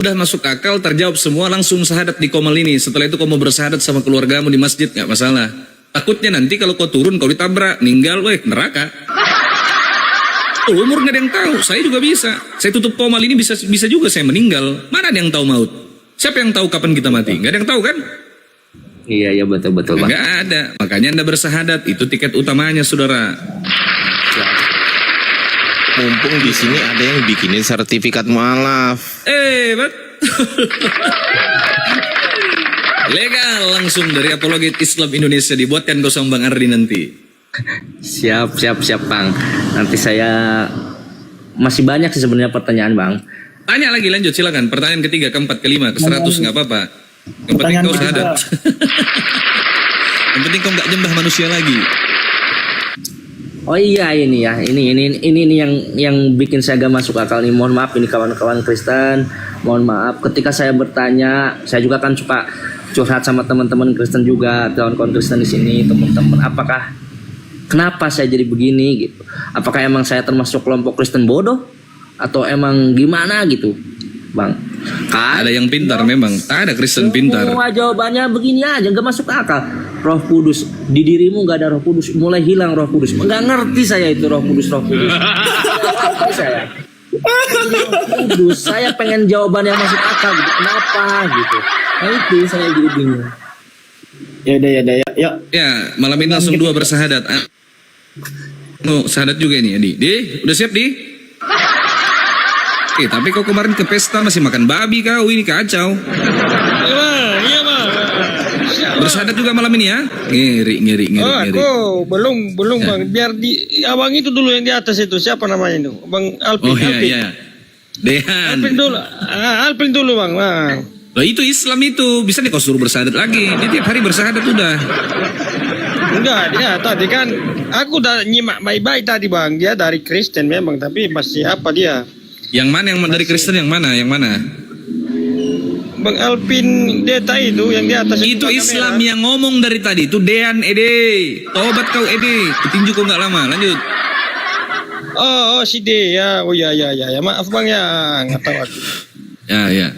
Udah masuk akal, terjawab semua, langsung syahadat di Komal ini. Setelah itu kau mau bersyahadat sama keluargamu di masjid, nggak masalah. Takutnya nanti kalau kau turun, kau ditabrak, meninggal, neraka. Umur nggak ada yang tahu, saya juga bisa. Saya tutup Komal ini bisa juga saya meninggal. Mana ada yang tahu maut? Siapa yang tahu kapan kita mati? Nggak ada yang tahu kan? Iya betul Bang. Nggak ada. Makanya Anda bersyahadat, itu tiket utamanya, saudara. Mumpung di sini ada yang bikinin sertifikat mualaf. Betul. Legal, langsung dari Apologet Islam Indonesia dibuatkan kosong Bang Ardi nanti. Siap Bang. Nanti saya masih banyak sih sebenarnya pertanyaan Bang. Tanya lagi, lanjut silakan. Pertanyaan ketiga, keempat, kelima, ke-100 nggak apa-apa. Yang penting kau syahadat. Yang penting kau nggak nyembah manusia lagi. Oh iya ini yang bikin saya gak masuk akal nih. Mohon maaf ini kawan-kawan Kristen. Mohon maaf ketika saya bertanya, saya juga kan suka curhat sama teman-teman Kristen juga, kawan-kawan Kristen di sini, teman-teman. Kenapa saya jadi begini gitu? Apakah emang saya termasuk kelompok Kristen bodoh atau emang gimana gitu, Bang? Kan ada yang pintar memang, tak ada Kristen pintar. Semua jawabannya begini aja, gak masuk akal. Roh Kudus di dirimu gak ada Roh Kudus, mulai hilang Roh Kudus. Nggak ngerti saya itu Roh Kudus. Saya saya pengen jawaban yang masuk akal gitu. Kenapa gitu? Nah itu saya jadi bingung. Ya. Ya, malam ini langsung dua bersahadat. Mau sahadat juga ini, Adi. Udah siap, Di? Tapi kau kemarin ke pesta masih makan babi kau, ini kacau. Iya bang. Bersahadat juga malam ini ya? Ngeri. Aku belum bang. Biar di abang itu dulu yang di atas itu, siapa namanya itu? Bang Alpin. Oh iya. Dehan. Alpin dulu bang. Lah itu Islam itu, bisa nih kau suruh bersahadat lagi. Dia tiap hari bersahadat udah. Enggak, dia tadi kan aku udah nyimak baik-baik tadi bang. Dia dari Kristen memang, tapi masih apa dia? Yang mana yang dari Kristen yang mana? Bang Alpin Deta itu yang di atas itu Islam kamera. Yang ngomong dari tadi itu Dean Ede. Tobat kau Ede. Petinju kau nggak lama. Lanjut. Oh si De ya. Oh ya. Maaf bang ya, nggak tahu aku. Ya.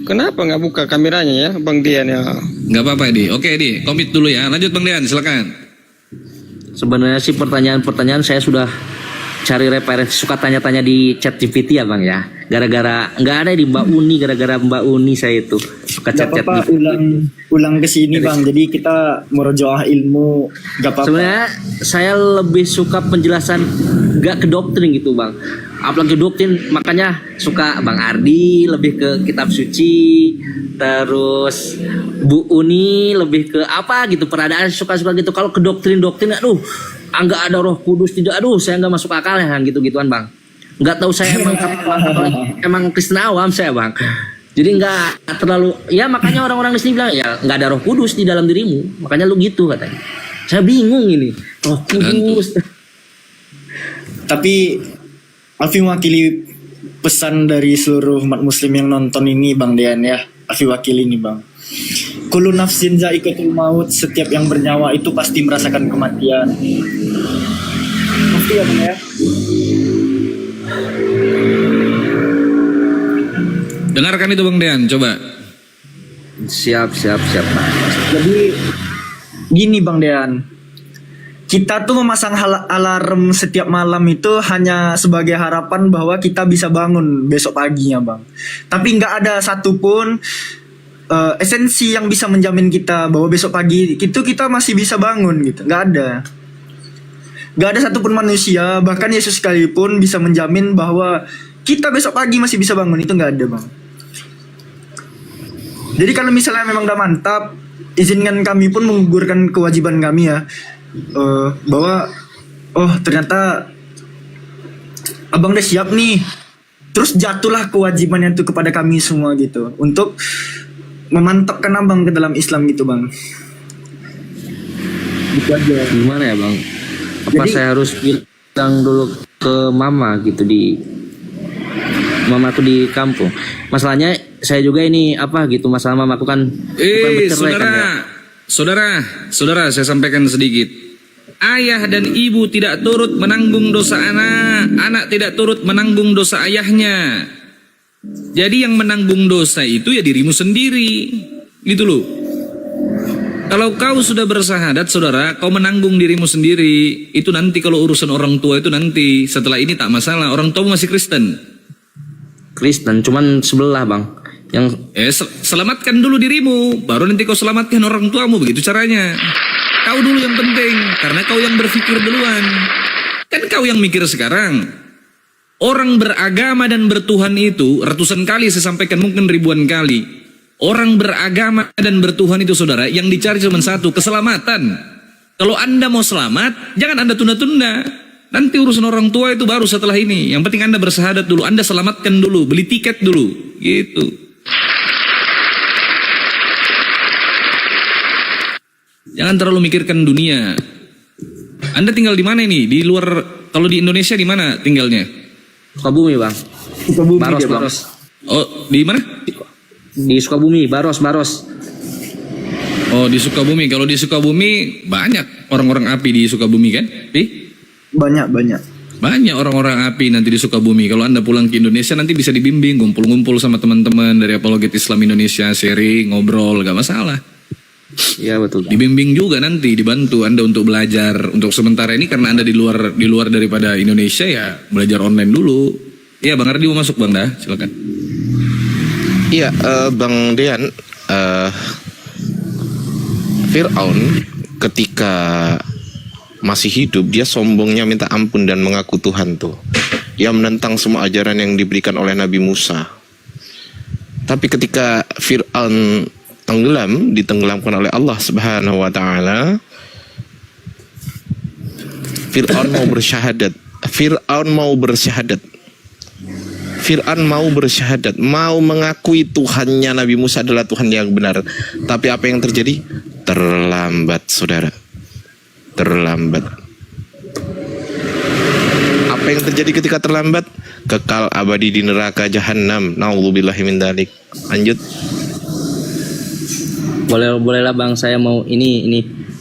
Kenapa nggak buka kameranya ya, Bang Dian ya? Nggak apa-apa Edi. Oke Edi, komit dulu ya. Lanjut Bang Dian, silakan. Sebenarnya sih pertanyaan saya sudah cari referensi, suka tanya-tanya di chat GPT ya Bang ya. Gara-gara nggak ada di Mbak Uni, gara-gara Mbak Uni saya itu suka chat apa ulang ke sini Bang. Jadi kita merojoah ilmu, nggak apa-apa. Sebenarnya saya lebih suka penjelasan nggak ke doktrin gitu Bang. Apalagi doktrin, makanya suka Bang Ardi lebih ke kitab suci, terus Bu Uni lebih ke apa gitu, peradaan suka-suka gitu. Kalau ke doktrin aduh nggak ada Roh Kudus, tidak, aduh saya nggak masuk akal ya gitu-gituan Bang. Nggak tahu saya emang Kristen awam saya Bang. Jadi nggak terlalu, ya makanya orang-orang di sini bilang ya nggak ada Roh Kudus di dalam dirimu, makanya lu gitu katanya. Saya bingung ini Roh Kudus. Tapi Alfi mewakili pesan dari seluruh umat muslim yang nonton ini Bang Dean ya. Alfi wakili ini Bang. Kullu nafsin za'iqatul maut, setiap yang bernyawa itu pasti merasakan kematian. Pasti ya Bang ya. Dengarkan itu Bang Dean, coba. Siap. Jadi gini Bang Dean, kita tuh memasang alarm setiap malam itu hanya sebagai harapan bahwa kita bisa bangun besok paginya Bang. Tapi nggak ada satupun esensi yang bisa menjamin kita bahwa besok pagi itu kita masih bisa bangun gitu. Nggak ada satupun manusia, bahkan Yesus sekalipun bisa menjamin bahwa kita besok pagi masih bisa bangun. Itu nggak ada Bang. Jadi kalau misalnya memang udah mantap, izinkan kami pun menggugurkan kewajiban kami ya, bahwa ternyata abang udah siap nih, terus jatuhlah kewajibannya itu kepada kami semua gitu, untuk memantapkan abang ke dalam Islam gitu Bang. Gitu aja. Gimana ya Bang? Apa jadi, saya harus bilang dulu ke mama gitu, di mamaku di kampung. Masalahnya saya juga ini apa gitu, masalah mamaku kan Saudara, saya sampaikan sedikit. Ayah dan ibu tidak turut menanggung dosa anak, anak tidak turut menanggung dosa ayahnya. Jadi yang menanggung dosa itu ya dirimu sendiri. Gitu loh. Kalau kau sudah bersahadat, saudara, kau menanggung dirimu sendiri. Itu nanti kalau urusan orang tua itu nanti. Setelah ini tak masalah. Orang tua masih Kristen. Kristen, cuman sebelah bang. Yang Selamatkan dulu dirimu. Baru nanti kau selamatkan orang tuamu. Begitu caranya. Kau dulu yang penting. Karena kau yang berpikir duluan. Kan kau yang mikir sekarang. Orang beragama dan bertuhan itu ratusan kali saya sampaikan, mungkin ribuan kali. Orang beragama dan bertuhan itu, saudara, yang dicari cuma satu, keselamatan. Kalau Anda mau selamat, jangan Anda tunda-tunda. Nanti urusan orang tua itu baru setelah ini. Yang penting Anda bersahadat dulu, Anda selamatkan dulu, beli tiket dulu, gitu. Jangan terlalu mikirkan dunia. Anda tinggal di mana ini? Di luar, kalau di Indonesia di mana tinggalnya? Sukabumi bang. Sukabumi Baros, dia, Bang. Baros. Oh, di mana? Di Sukabumi, Baros. Oh, di Sukabumi. Kalau di Sukabumi banyak orang-orang api di Sukabumi kan? Banyak. Banyak orang-orang api nanti di Sukabumi. Kalau Anda pulang ke Indonesia nanti bisa dibimbing, ngumpul-ngumpul sama teman-teman dari Apologet Islam Indonesia, sharing, ngobrol, gak masalah. Iya betul. Bang. Dibimbing juga nanti, dibantu Anda untuk belajar. Untuk sementara ini karena Anda di luar daripada Indonesia ya belajar online dulu. Iya, Bang Ardi mau masuk Bang dah, silakan. Iya, Bang Dean, Fir'aun ketika masih hidup dia sombongnya minta ampun dan mengaku Tuhan tuh. Dia menentang semua ajaran yang diberikan oleh Nabi Musa. Tapi ketika Fir'aun ditenggelamkan oleh Allah Subhanahu wa taala, Fir'aun mau bersyahadat, mau mengakui Tuhannya Nabi Musa adalah Tuhan yang benar. Tapi apa yang terjadi? Terlambat, saudara. Terlambat. Apa yang terjadi ketika terlambat? Kekal abadi di neraka jahanam. Nauzubillahi min dzalik. Lanjut. Boleh lah bang, saya mau ini.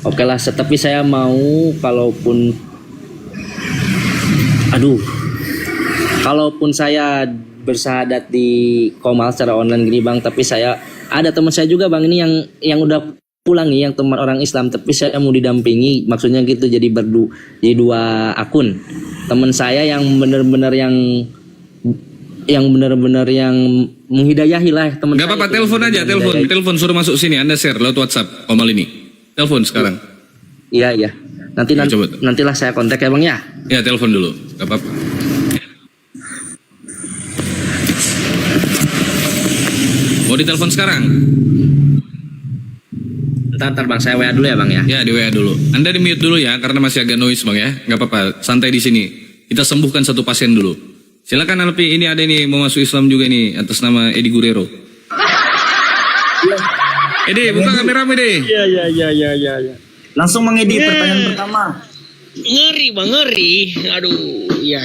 Oke lah, tapi saya mau kalaupun saya bersahadat di Komal secara online gini bang, tapi saya ada teman saya juga bang ini yang udah pulang nih, yang teman orang Islam, tapi saya mau didampingi, maksudnya gitu, jadi dua akun. Teman saya yang benar-benar yang menghidayahi lah teman saya. Gak apa-apa, telepon aja, telepon suruh masuk sini, Anda share lewat WhatsApp Komal ini. Telepon sekarang. Iya. Nantilah saya kontak ya bang ya. Ya, telepon dulu. Gak apa-apa. Mau ditelepon sekarang? Ntar bang, saya WA dulu ya bang ya. Ya, di WA dulu. Anda di mute dulu ya, karena masih agak noise bang ya. Gak apa-apa, santai di sini. Kita sembuhkan satu pasien dulu. Silakan Alpi, ini ada ini mau masuk Islam juga nih atas nama Edi Gurero. Edi, buka kameramu Edi. Iya. Langsung mengedit pertanyaan pertama. Ngeri bang, ngeri. Aduh, iya.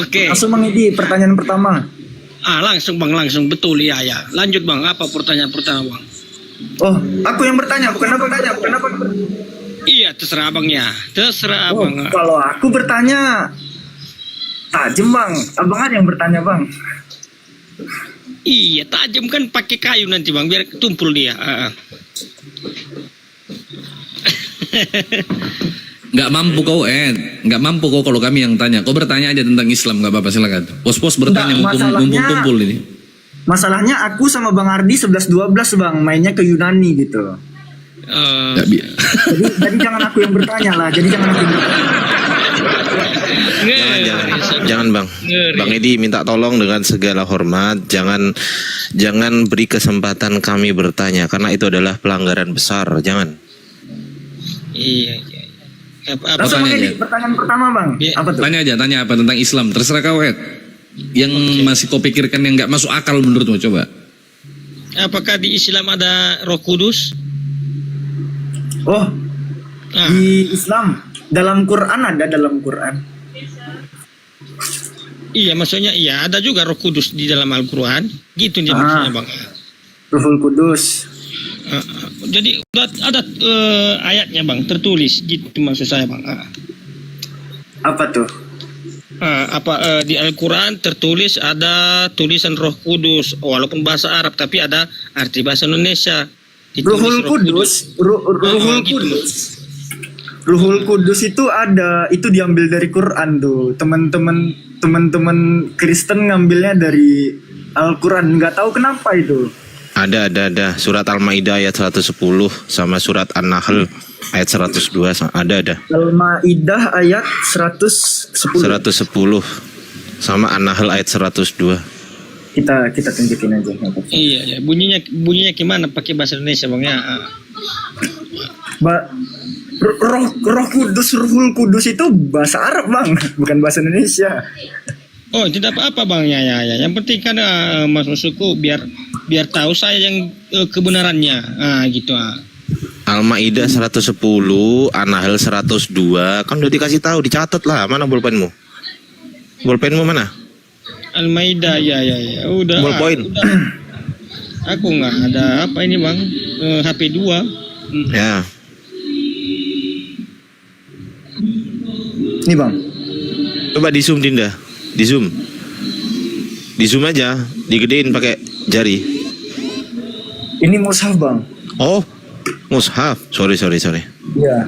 Oke. Langsung mengedit pertanyaan pertama. Langsung bang, betul ya. Lanjut bang, apa pertanyaan pertama bang? Oh, aku yang bertanya, bukan apa? Iya, terserah abangnya. Terserah Oh, abang. kalau aku bertanya tajam bang, abang ada yang bertanya bang. Iya, tajam kan pakai kayu nanti bang, biar tumpul dia. Nggak mampu kau kalau kami yang tanya. Kau bertanya aja tentang Islam, nggak apa-apa, silakan. Pos-pos bertanya, ngumpul-ngumpul ini. Masalahnya aku sama Bang Ardi 11-12 bang, mainnya ke Yunani gitu. Jadi jangan aku yang bertanya lah. Jangan bang. Bang Edi minta tolong dengan segala hormat, jangan beri kesempatan kami bertanya karena itu adalah pelanggaran besar. Jangan. Iya. Langsung mengedit pertanyaan pertama bang. Apa tuh? Tanya apa tentang Islam, terserah kau Ed. Yang masih kau pikirkan yang nggak masuk akal menurutmu, coba. Apakah di Islam ada Roh Kudus? Oh, di Islam dalam Quran ada dalam Quran. Iya, maksudnya iya ada juga Roh Kudus di dalam Al-Quran. Gitu dia maksudnya bang. Ruhul Kudus. Jadi ada ayatnya bang, tertulis gitu maksud saya bang. Apa tuh? Di Al-Quran tertulis ada tulisan Roh Kudus walaupun bahasa Arab tapi ada arti bahasa Indonesia. Ditulis Ruhul Roh Kudus, Ruhul gitu. Kudus. Ruhul Kudus itu ada, itu diambil dari Quran tuh. Teman-teman Kristen ngambilnya dari Al-Quran, nggak tahu kenapa itu. Ada. Surat Al-Maidah ayat 110 sama surat An-Nahl ayat 102 ada. Al-Maidah ayat 110. 110 sama An-Nahl ayat 102. Kita tunjukin aja. Iya, bunyinya gimana pakai bahasa Indonesia Bang ya? Roh Kudus, Ruhul Kudus itu bahasa Arab Bang, bukan bahasa Indonesia. Oh, tidak apa-apa Bang ya. Yang penting kan maksudku biar tahu saya yang kebenarannya. Gitu. Al-Maidah 110, An-Nahl 102. Kan udah dikasih tahu, dicatat lah. Mana bolpenmu? Bolpenmu mana? Al-Maidah ya. Udah. Ballpoint. Udah. Aku nggak ada apa ini Bang? HP 2. Ya. Nih Bang. Coba di zoom Dinda. Di zoom aja, digedein pakai jari. Ini mushaf Bang. Oh, mushaf. Sorry. Iya.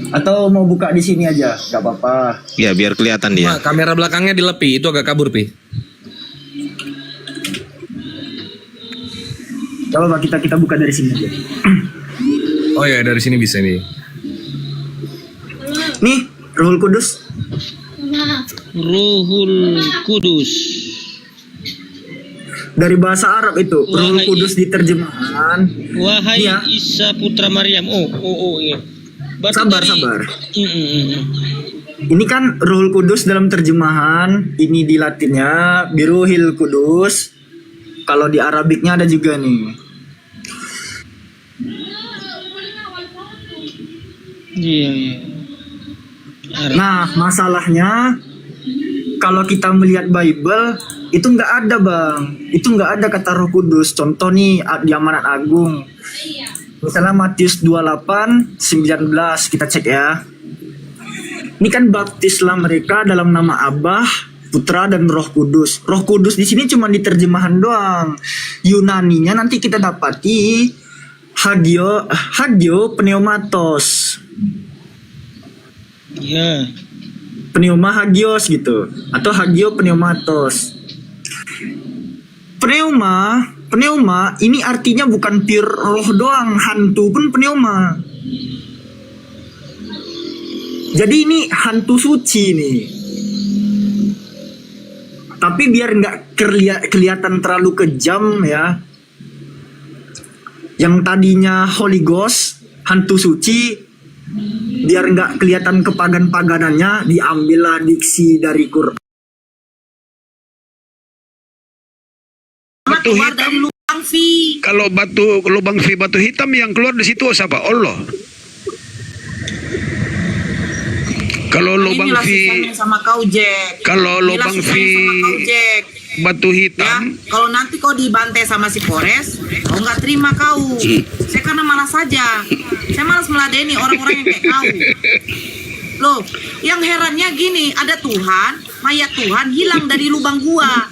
Atau mau buka di sini aja, nggak apa-apa. Ya, biar kelihatan dia. Kamera belakangnya dilepi, itu agak kabur, Pi. Coba kita buka dari sini aja. Oh ya, dari sini bisa nih. Nih, Ruhul Kudus. Ruhul Kudus. Dari bahasa Arab itu, Ruhul Wahai- Kudus diterjemahkan. Wahai Iya. Isa putra Maryam. Oh, iya. Berarti Sabar. Mm. Ini kan Ruhul Kudus dalam terjemahan, ini di Latinnya Biruhil Kudus. Kalau di Arabiknya ada juga nih. Iya. Nah, masalahnya kalau kita melihat Bible itu nggak ada Bang, itu nggak ada kata Roh Kudus. Contoh nih di Amanat Agung, misalnya Matius 28, 19 kita cek ya. Ini kan baptislah mereka dalam nama Abah, Putra dan Roh Kudus. Roh Kudus di sini cuma diterjemahan doang. Yunaninya nanti kita dapati Hagio Pneumatos. Iya. Pneuma hagios gitu, atau hagio pneumatos. Pneuma ini artinya bukan pure roh doang, hantu pun pneuma. Jadi ini hantu suci nih. Tapi biar nggak kelihatan terlalu kejam ya. Yang tadinya Holy Ghost, hantu suci, biar nggak kelihatan kepagan-paganannya, diambillah diksi dari Quran. Batu hitam. Kalau lubang V batu hitam yang keluar di situ siapa? Allah. Kalau lubang V, sama kau Jack. kalau lubang V Sama kau Jack. batu Ya, hitam, kalau nanti kau dibantai sama si Polres, kau nggak terima kau. Saya karena malas saja. Saya malas meladeni orang-orang yang kayak kau. Loh, yang herannya gini, ada Tuhan, mayat Tuhan hilang dari lubang gua.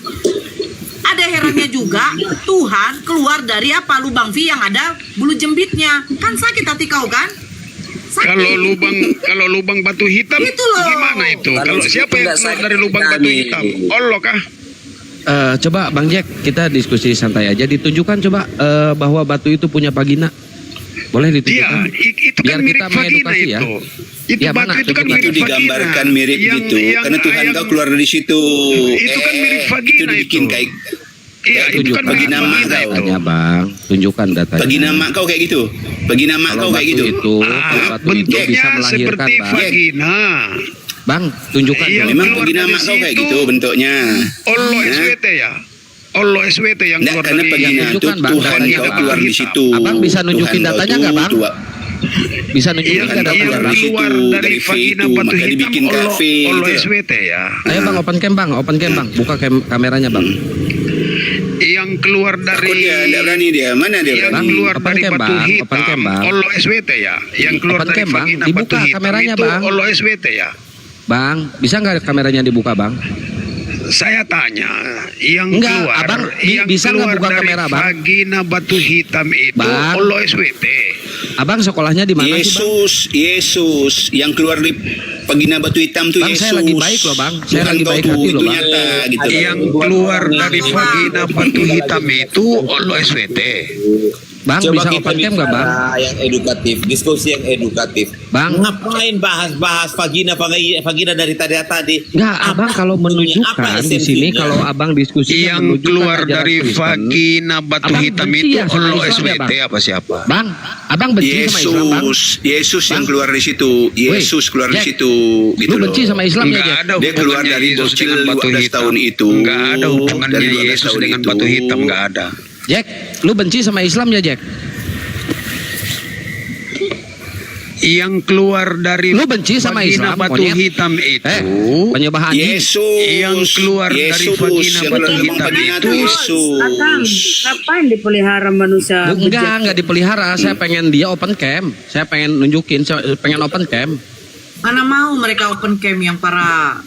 Ada herannya juga, Tuhan keluar dari lubang V yang ada bulu jembitnya. Kan sakit hati kau kan? Sakit. kalau lubang batu hitam Itu loh. gimana itu? Kalau siapa yang keluar dari lubang batu hitam? Allah kah? Coba Bang Jack, kita diskusi santai aja. Ditunjukkan coba bahwa batu itu punya vagina. Boleh Iya, ditunjukkan? itu kan Biar mirip kita vagina mengedukasi ya. itu. Itu Ya, batu mana? itu kan Tunjukkan. mirip Itu digambarkan mirip gitu karena Tuhan kau keluar dari situ. Itu kan mirip vagina itu dibikin itu. kayak Iya, itu kan Tunjukkan vagina nama itu. kau. datanya Bang. Tunjukkan datanya. bagi nama kau kayak gitu. Bagi nama Kalau kau kayak batu gitu. itu, kalau batu itu Bentuknya bisa melahirkan seperti Bang. vagina. Bang, tunjukkan. Iya, coba. Memang keluar bagi dari nama kau kayak situ. gitu bentuknya. Allah Hah? SWT ya. Allah SWT yang Nggak, keluar karena dari vagina itu tunjukkan, Bang, Tuhan datanya, kau Bang. keluar di situ. Abang bisa nunjukin Tuhan kau datanya tuh nggak, Bang? tua. Bisa nunjukin Iya, nggak Tuhan kau datanya keluar Bang? di situ, keluar dari dari V vagina itu, batu maka hitam dibikin Allah kafe gitu. SWT ya. Ayo Bang, open cam Bang, Buka kameranya Bang. Yang keluar dari Takut dia, tidak berani dia. Mana dia yang Bang, berani? keluar open dari cam, batu Bang. hitam Open cam, Bang. Allah SWT ya. Yang keluar Open dari cam, Bang. vagina Dibuka batu hitam kameranya, itu Bang. Allah SWT ya. Bang, bisa nggak kameranya dibuka, Bang? Saya tanya, yang Enggak, keluar, Abang, yang bisa nggak keluar buka dari kamera, Bang? vagina batu hitam itu Bang. Allah SWT. Abang sekolahnya di mana sih, Bang? Yesus yang keluar di vagina batu hitam tuh Bang, Yesus. saya lagi baik loh, Bang. Saya Tuhan lagi kau baik tuh, hati loh, itu Bang. nyata gitu loh. Yang keluar dari vagina batu hitam itu Allah SWT. Bang, bisa open cam nggak, Bang? Yang edukatif, diskusi yang edukatif. Bang. Ngapain bahas-bahas vagina dari tadi? Enggak, Abang kalau menunjukkan di sini kalau Abang diskusi Yang keluar dari vagina batu Abang hitam benci itu ya sama Allah Islam ya, SWT Bang? apa siapa? Bang, Abang benci sama Islam, Bang? Yesus yang Bang. keluar dari situ. Yesus keluar dari Jack, situ gitu lu loh. benci sama Islam ya, Enggak Jack? ada Dia keluar hubungannya dari Yesus bocil dengan batu 12 hitam. tahun itu. Enggak ada hubungannya Dari 12 Yesus tahun dengan itu. batu hitam, enggak ada. Jack, lu benci sama Islam ya, Jack? Yang keluar dari Lu benci sama vagina Islam, batu monyet? hitam itu Penyembah anjing. yang keluar dari vagina yang batu keluar hitam vagina itu Akang, ngapain dipelihara manusia? Enggak dipelihara. Saya pengen dia open cam. Saya pengen nunjukin, saya pengen open cam. Mana mau mereka open cam yang para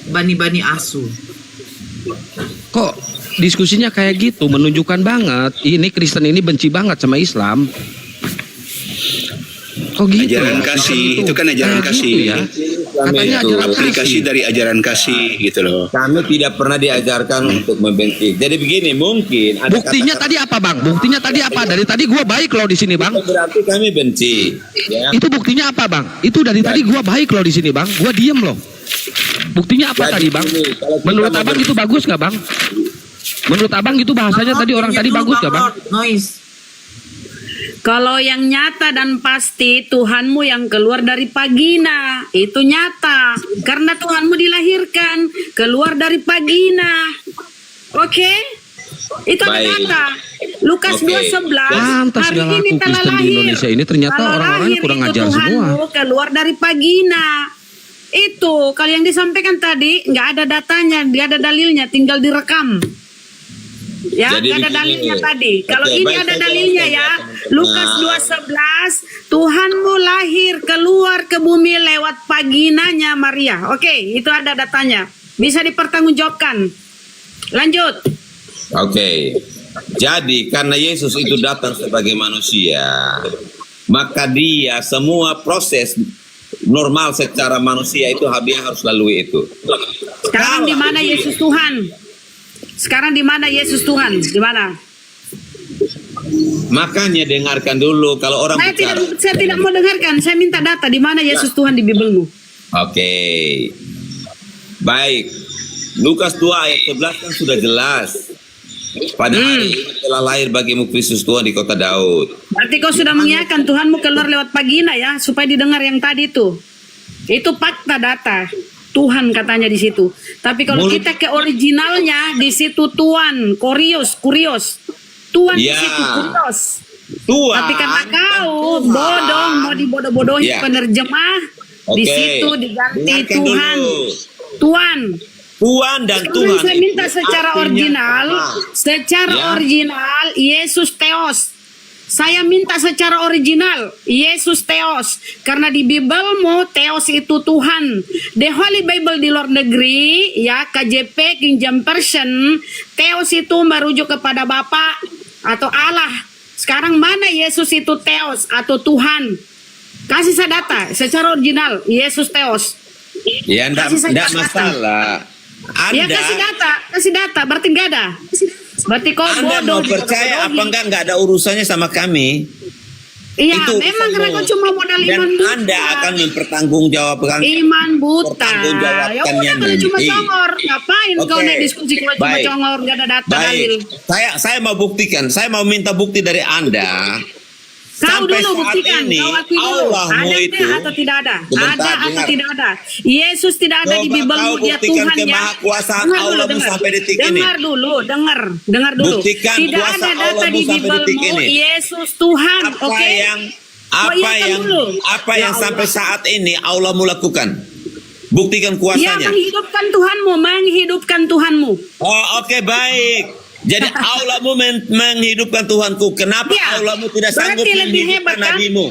bani-bani asu. Kok diskusinya kayak gitu, menunjukkan banget ini Kristen ini benci banget sama Islam. Kok gitu? Ajaran kasih, itu kan ajaran Kayak kasih. gitu ya. Katanya Itu ajaran Aplikasi kasih. dari ajaran kasih gitu loh. Kami tidak pernah diajarkan untuk membenci. Jadi begini, mungkin ada Buktinya kata-kata tadi apa, Bang? Buktinya tadi apa? Dari tadi gua baik loh di sini, Bang. berarti kami benci. Ya. Itu buktinya apa, Bang? Itu dari tadi gua baik loh di sini, Bang. Gua diem loh. Buktinya apa Jadi tadi, Bang? gini, kalau kita Menurut mau Abang itu bagus nggak, Bang? Menurut Abang itu bahasanya tadi orang tadi bagus nggak, Bang? Noise. Kalau yang nyata dan pasti Tuhanmu yang keluar dari vagina, itu nyata. Karena Tuhanmu dilahirkan keluar dari vagina. Oke? Itu ada Baik. data. Lukas Oke. 2:11 Pantas hari nggak ini laku telah Kristen di lahir. Indonesia ini. Ternyata Kalau orang-orangnya lahir kurang itu ajar semua. Tuhanmu keluar dari vagina. Itu kalau yang disampaikan tadi nggak ada datanya, nggak ada dalilnya, tinggal direkam. Ya, Jadi nggak ada begini. dalilnya tadi. Kalau Oke, ini baik, ada saya dalilnya jelaskan ya. ya, teman-teman. Lukas 2:11, Tuhanmu lahir keluar ke bumi lewat vaginanya Maria. Oke, itu ada datanya. Bisa dipertanggungjawabkan. Lanjut. Oke. Jadi karena Yesus itu datang sebagai manusia, maka dia semua proses normal secara manusia itu dia harus lalui itu. Sekarang di mana Yesus Tuhan? Sekarang di mana Yesus Tuhan? Di mana? Makanya dengarkan dulu kalau orang bicara. Saya tidak mau dengarkan. Saya minta data di mana Yesus Tuhan di Bibelmu. Oke. Baik. Lukas 2 ayat 11 kan sudah jelas. Pada hari ini telah lahir bagimu Kristus Tuhan di kota Daud. Berarti kau sudah mengiyakan Tuhanmu keluar lewat vagina ya, supaya didengar yang tadi itu. Itu fakta data. Tuhan katanya di situ. Tapi kalau kita ke originalnya di situ Tuhan, kurios. Tuhan di Ya. situ kurios. Tuhan. Tapi karena kau Tuhan. bodoh mau dibodoh-bodohin Ya. penerjemah, di Oke. situ diganti Dengarkan Tuhan. dulu. Tuhan. Tuhan dan Kemudian Tuhan. saya minta itu secara artinya original, sama. Ya. original Yesus Theos. Saya minta secara original Yesus Theos, karena di Bibelmu Theos itu Tuhan. The Holy Bible di luar negeri ya, KJP King James Version, Theos itu merujuk kepada Bapa atau Allah. Sekarang mana Yesus itu Theos atau Tuhan? Kasih saya data secara original Yesus Theos. Ya enggak Kasih saya data. masalah. Ya kasih data, berarti enggak ada. Berarti kau Anda bodoh. mau percaya apa enggak ada urusannya sama kami. Iya, Itu memang karena kau cuma modal dan iman buta. Anda akan mempertanggungjawabkan Iman buta. Ya Pertanggungjawabannya udah kalau cuma nanti. congor, ngapain kau Oke. naik diskusi kalau cuma Baik. congor, gak ada data dalil. Baik, saya mau buktikan. Saya mau minta bukti dari Anda. Kau Sampai dulu saat buktikan, ini, kau akui dulu. Allahmu Ada itu- atau tidak ada? Sebentar, Ada atau dengar. tidak ada? Yesus tidak ada di Coba Bibelmu, kau dia buktikan Tuhan ya. kemahakuasaan Dengar dulu, Allahmu dengar. sampai detik ini. Dengar dulu. Dengar dulu. Buktikan Tidak kuasa ada data Allahmu di sampai detik Bibelmu, ini. Yesus Tuhan, Apa oke? yang Oh, iyakan dulu. apa Ya yang Allah. sampai saat ini Allahmu lakukan? Buktikan Ya, kuasanya. menghidupkan Tuhanmu. Oh, oke, baik. Jadi Allahmu menghidupkan Tuhanku. Kenapa Ya, Allahmu tidak sanggup berarti lebih menghidupkan hebat kan? nabimu?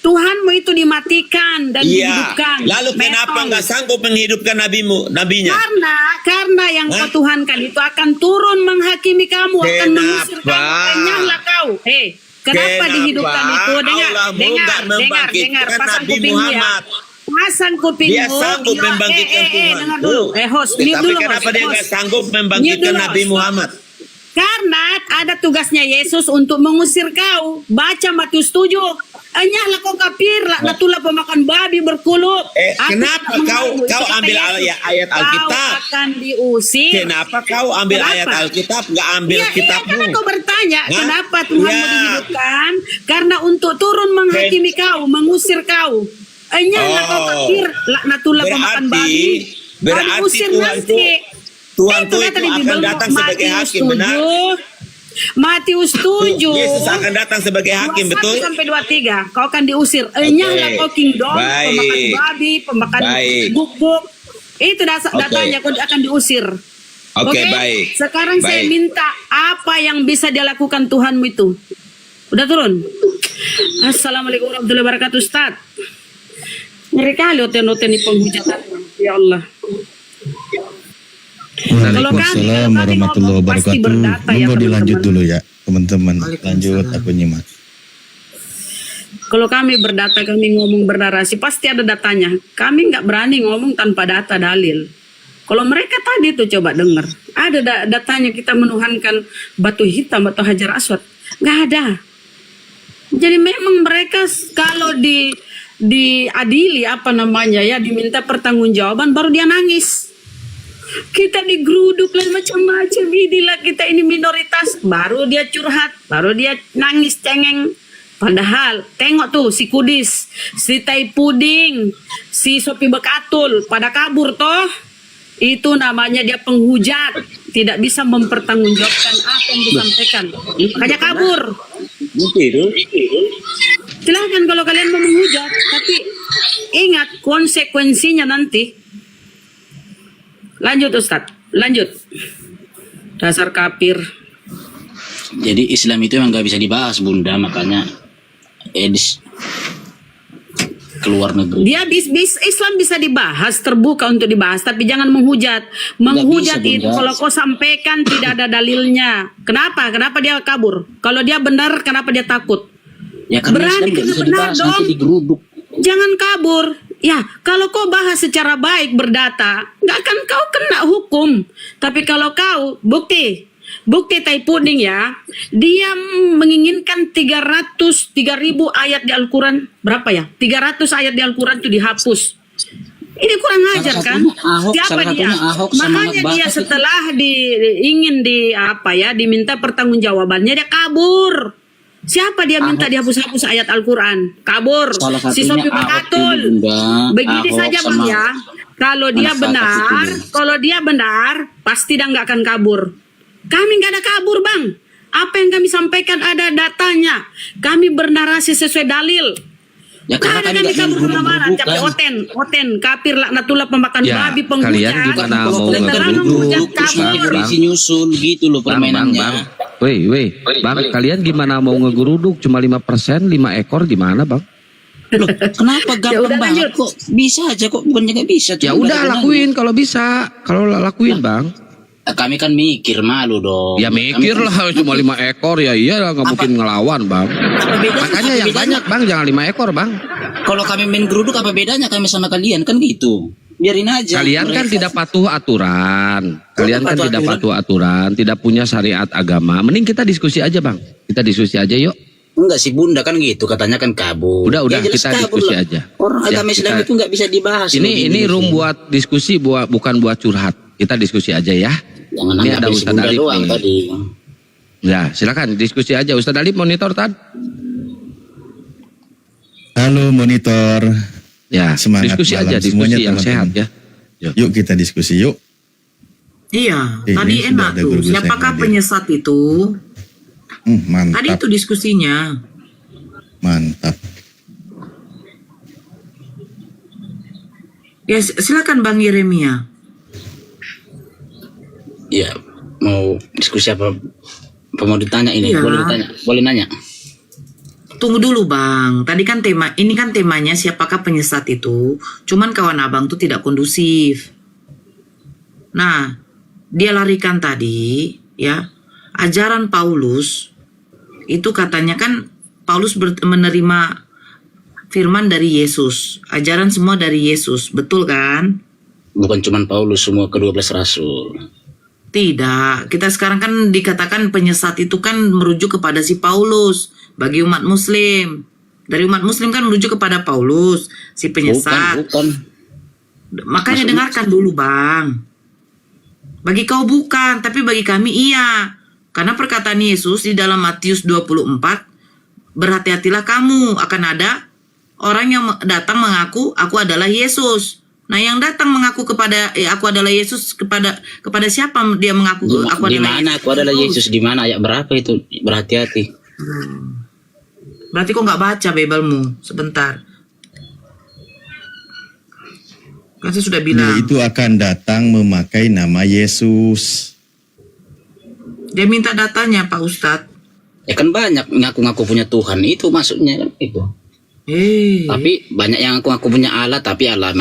Tuhanmu itu dimatikan dan Iya. dihidupkan. Lalu kenapa Betul. nggak sanggup menghidupkan nabinya? Karena yang Hah? kau Tuhankan itu akan turun menghakimi kamu, akan mengusir Kenapa? kamu. Enyahlah kau. Kenapa dihidupkan itu? Dengar, Allahmu dengar, nggak dengar, membangkitkan dengar. Pasang Nabi kupingmu ya. Muhammad? Pasang kupingmu. Dia sanggup membangkitkan Tuhan. Dengar dulu. Host, mute Tapi dulu, kenapa host, dia host. nggak sanggup Mute membangkitkan dulu, Nabi host. Muhammad? Karena ada tugasnya Yesus untuk mengusir kau. Baca Matius 7. Enyahlah kau kafir, laknatullah pemakan babi berkulup. Aku Kenapa tidak kau mengganggu. Itu kau kata ambil Yesus. ayat Alkitab? Kau akan diusir. Kenapa kau ambil Kenapa? ayat Alkitab, nggak ambil Iya, kitabmu? karena kau bertanya, Hah? kenapa Tuhan Ya. mau dihidupkan? Karena untuk turun menghakimi kau, mengusir kau. Enyahlah kau kafir, laknatullah pemakan babi. Kau berarti diusir Tuhan nanti. Tuhan Itu itu kata di akan Bible, datang sebagai Matius hakim, benar? 7. Matius 7. Yesus akan datang sebagai hakim, 21 betul? sampai 23. Kau akan diusir. Enyahlah kau kingdom, Baik. pemakan babi, pemakan Baik. buk-buk. Itu Oke. datanya kau akan diusir. Oke, baik. Sekarang saya Baik. minta apa yang bisa dia lakukan Tuhanmu itu. Udah turun? Assalamualaikum warahmatullahi wabarakatuh, Ustaz. Ngeri kali oten-oten di penghujatan. Ya Allah. Waalaikumsalam warahmatullahi wabarakatuh. Monggo dilanjut dulu ya teman-teman. Lanjut aku nyimak. Kalau kami berdata, kami ngomong bernarasi, pasti ada datanya. Kami nggak berani ngomong tanpa data dalil. Kalau mereka tadi tuh coba dengar, ada datanya kita menuhankan batu hitam atau hajar aswad, nggak ada. Jadi memang mereka kalau diadili apa namanya ya, diminta pertanggungjawaban baru dia nangis. Kita digeruduk dan macam-macam, inilah kita ini minoritas, baru dia curhat, baru dia nangis cengeng. Padahal tengok tuh si Kudis, si Tai Puding, si Sopi Bekatul pada kabur toh. Itu namanya dia penghujat, tidak bisa mempertanggungjawabkan apa yang disampaikan. Makanya kabur. Silahkan kalau kalian mau menghujat, tapi ingat konsekuensinya nanti. Lanjut Ustadz, lanjut. Dasar kafir. Jadi Islam itu emang gak bisa dibahas Bunda, makanya Edis keluar negeri. Dia Islam bisa dibahas, terbuka untuk dibahas, tapi jangan menghujat. Menghujat bisa, itu Bunda. kalau kau sampaikan tidak ada dalilnya. Kenapa? Kenapa dia kabur? Kalau dia benar, kenapa dia takut? Ya karena Berani Islam gak karena bisa benar dibahas, dong. nanti digeruduk. Jangan kabur. Ya, kalau kau bahas secara baik berdata, nggak akan kau kena hukum. Tapi kalau kau bukti Tai Puding ya, dia menginginkan 3.000 ayat di Al-Quran, berapa ya? 300 ayat di Al-Quran itu dihapus. Ini kurang ajar kan? Siapa dia? Makanya dia setelah ingin diminta pertanggungjawabannya dia kabur. Siapa dia minta dihapus-hapus ayat Al-Quran? Kabur. Si Sopi Bekatul. Begini saja Bang ya. Kalau dia benar, pasti dia nggak akan kabur. Kami nggak ada kabur Bang. Apa yang kami sampaikan ada datanya. Kami bernarasi sesuai dalil. Ya karena Ada kami kabur kemana-mana. Tapi oten, kafir, laknatullah, pemakan Ya, babi, penghujat. kalian gimana mau Terang menghujat kabur. Polisi nyusul gitu loh permainannya. Bang, kalian gimana mau ngeguruduk cuma 5%, 5 ekor gimana, Bang? Loh, kenapa gampang banget kok? Bisa aja kok, bukannya gak bisa. Ya udah lakuin kalau bisa. Kalau lakuin, Bang. Kami kan mikir, malu dong. Ya mikir lah, cuma 5 ekor ya iya nggak mungkin ngelawan Bang. Makanya yang banyak Bang, jangan 5 ekor Bang. Kalau kami main geruduk apa bedanya kami sama kalian kan gitu. Biarin aja. Kalian kan tidak patuh aturan. Tidak punya syariat agama. Mending kita diskusi aja Bang. Kita diskusi aja yuk. Enggak sih Bunda kan gitu, katanya kan kabur. Udah Ya, jelas kita kabur diskusi lah. aja. Orang agama Islam itu nggak bisa dibahas. Ini room buat diskusi, bukan buat curhat. Kita diskusi aja ya. Jangan ini ada Ustadz Alif doang nih. tadi. Ya silakan diskusi aja. Ustadz Alif monitor Tad. Halo monitor. Ya Semangat diskusi malam aja, semuanya, diskusi yang teman-teman. sehat ya. Yuk kita diskusi yuk. Iya, Ini tadi sudah enak ada tuh. guru saya Siapakah hadir. penyesat itu? Tadi Mantap, itu diskusinya. mantap. Ya silakan Bang Yeremia. Ya, mau diskusi apa? Apa mau ditanya ini? Iya. Boleh ditanya? Boleh nanya? Tunggu dulu Bang, tadi kan ini kan temanya siapakah penyesat itu. Cuman kawan abang tuh tidak kondusif. Nah, dia larikan tadi ya ajaran Paulus itu katanya kan Paulus menerima firman dari Yesus, ajaran semua dari Yesus, betul kan? Bukan cuman Paulus, semua ke-12 rasul. Tidak, kita sekarang kan dikatakan penyesat itu kan merujuk kepada si Paulus bagi umat muslim. Dari umat muslim kan merujuk kepada Paulus, si penyesat. Bukan. Makanya dengarkan dulu Bang. Bagi kau bukan, tapi bagi kami iya. Karena perkataan Yesus di dalam Matius 24, berhati-hatilah kamu, akan ada orang yang datang mengaku aku adalah Yesus. Nah, yang datang mengaku kepada aku adalah Yesus kepada siapa dia mengaku aku adalah Yesus? Di mana aku adalah Yesus? Di mana ayat berapa itu? Berhati-hati. Berarti kok nggak baca Biblemu? Sebentar. Kan saya sudah bilang. Dia itu akan datang memakai nama Yesus. Dia minta datanya Pak Ustadz. Kan banyak ngaku-ngaku punya Tuhan, itu maksudnya kan itu. Tapi banyak yang ngaku-ngaku punya Allah, tapi Allah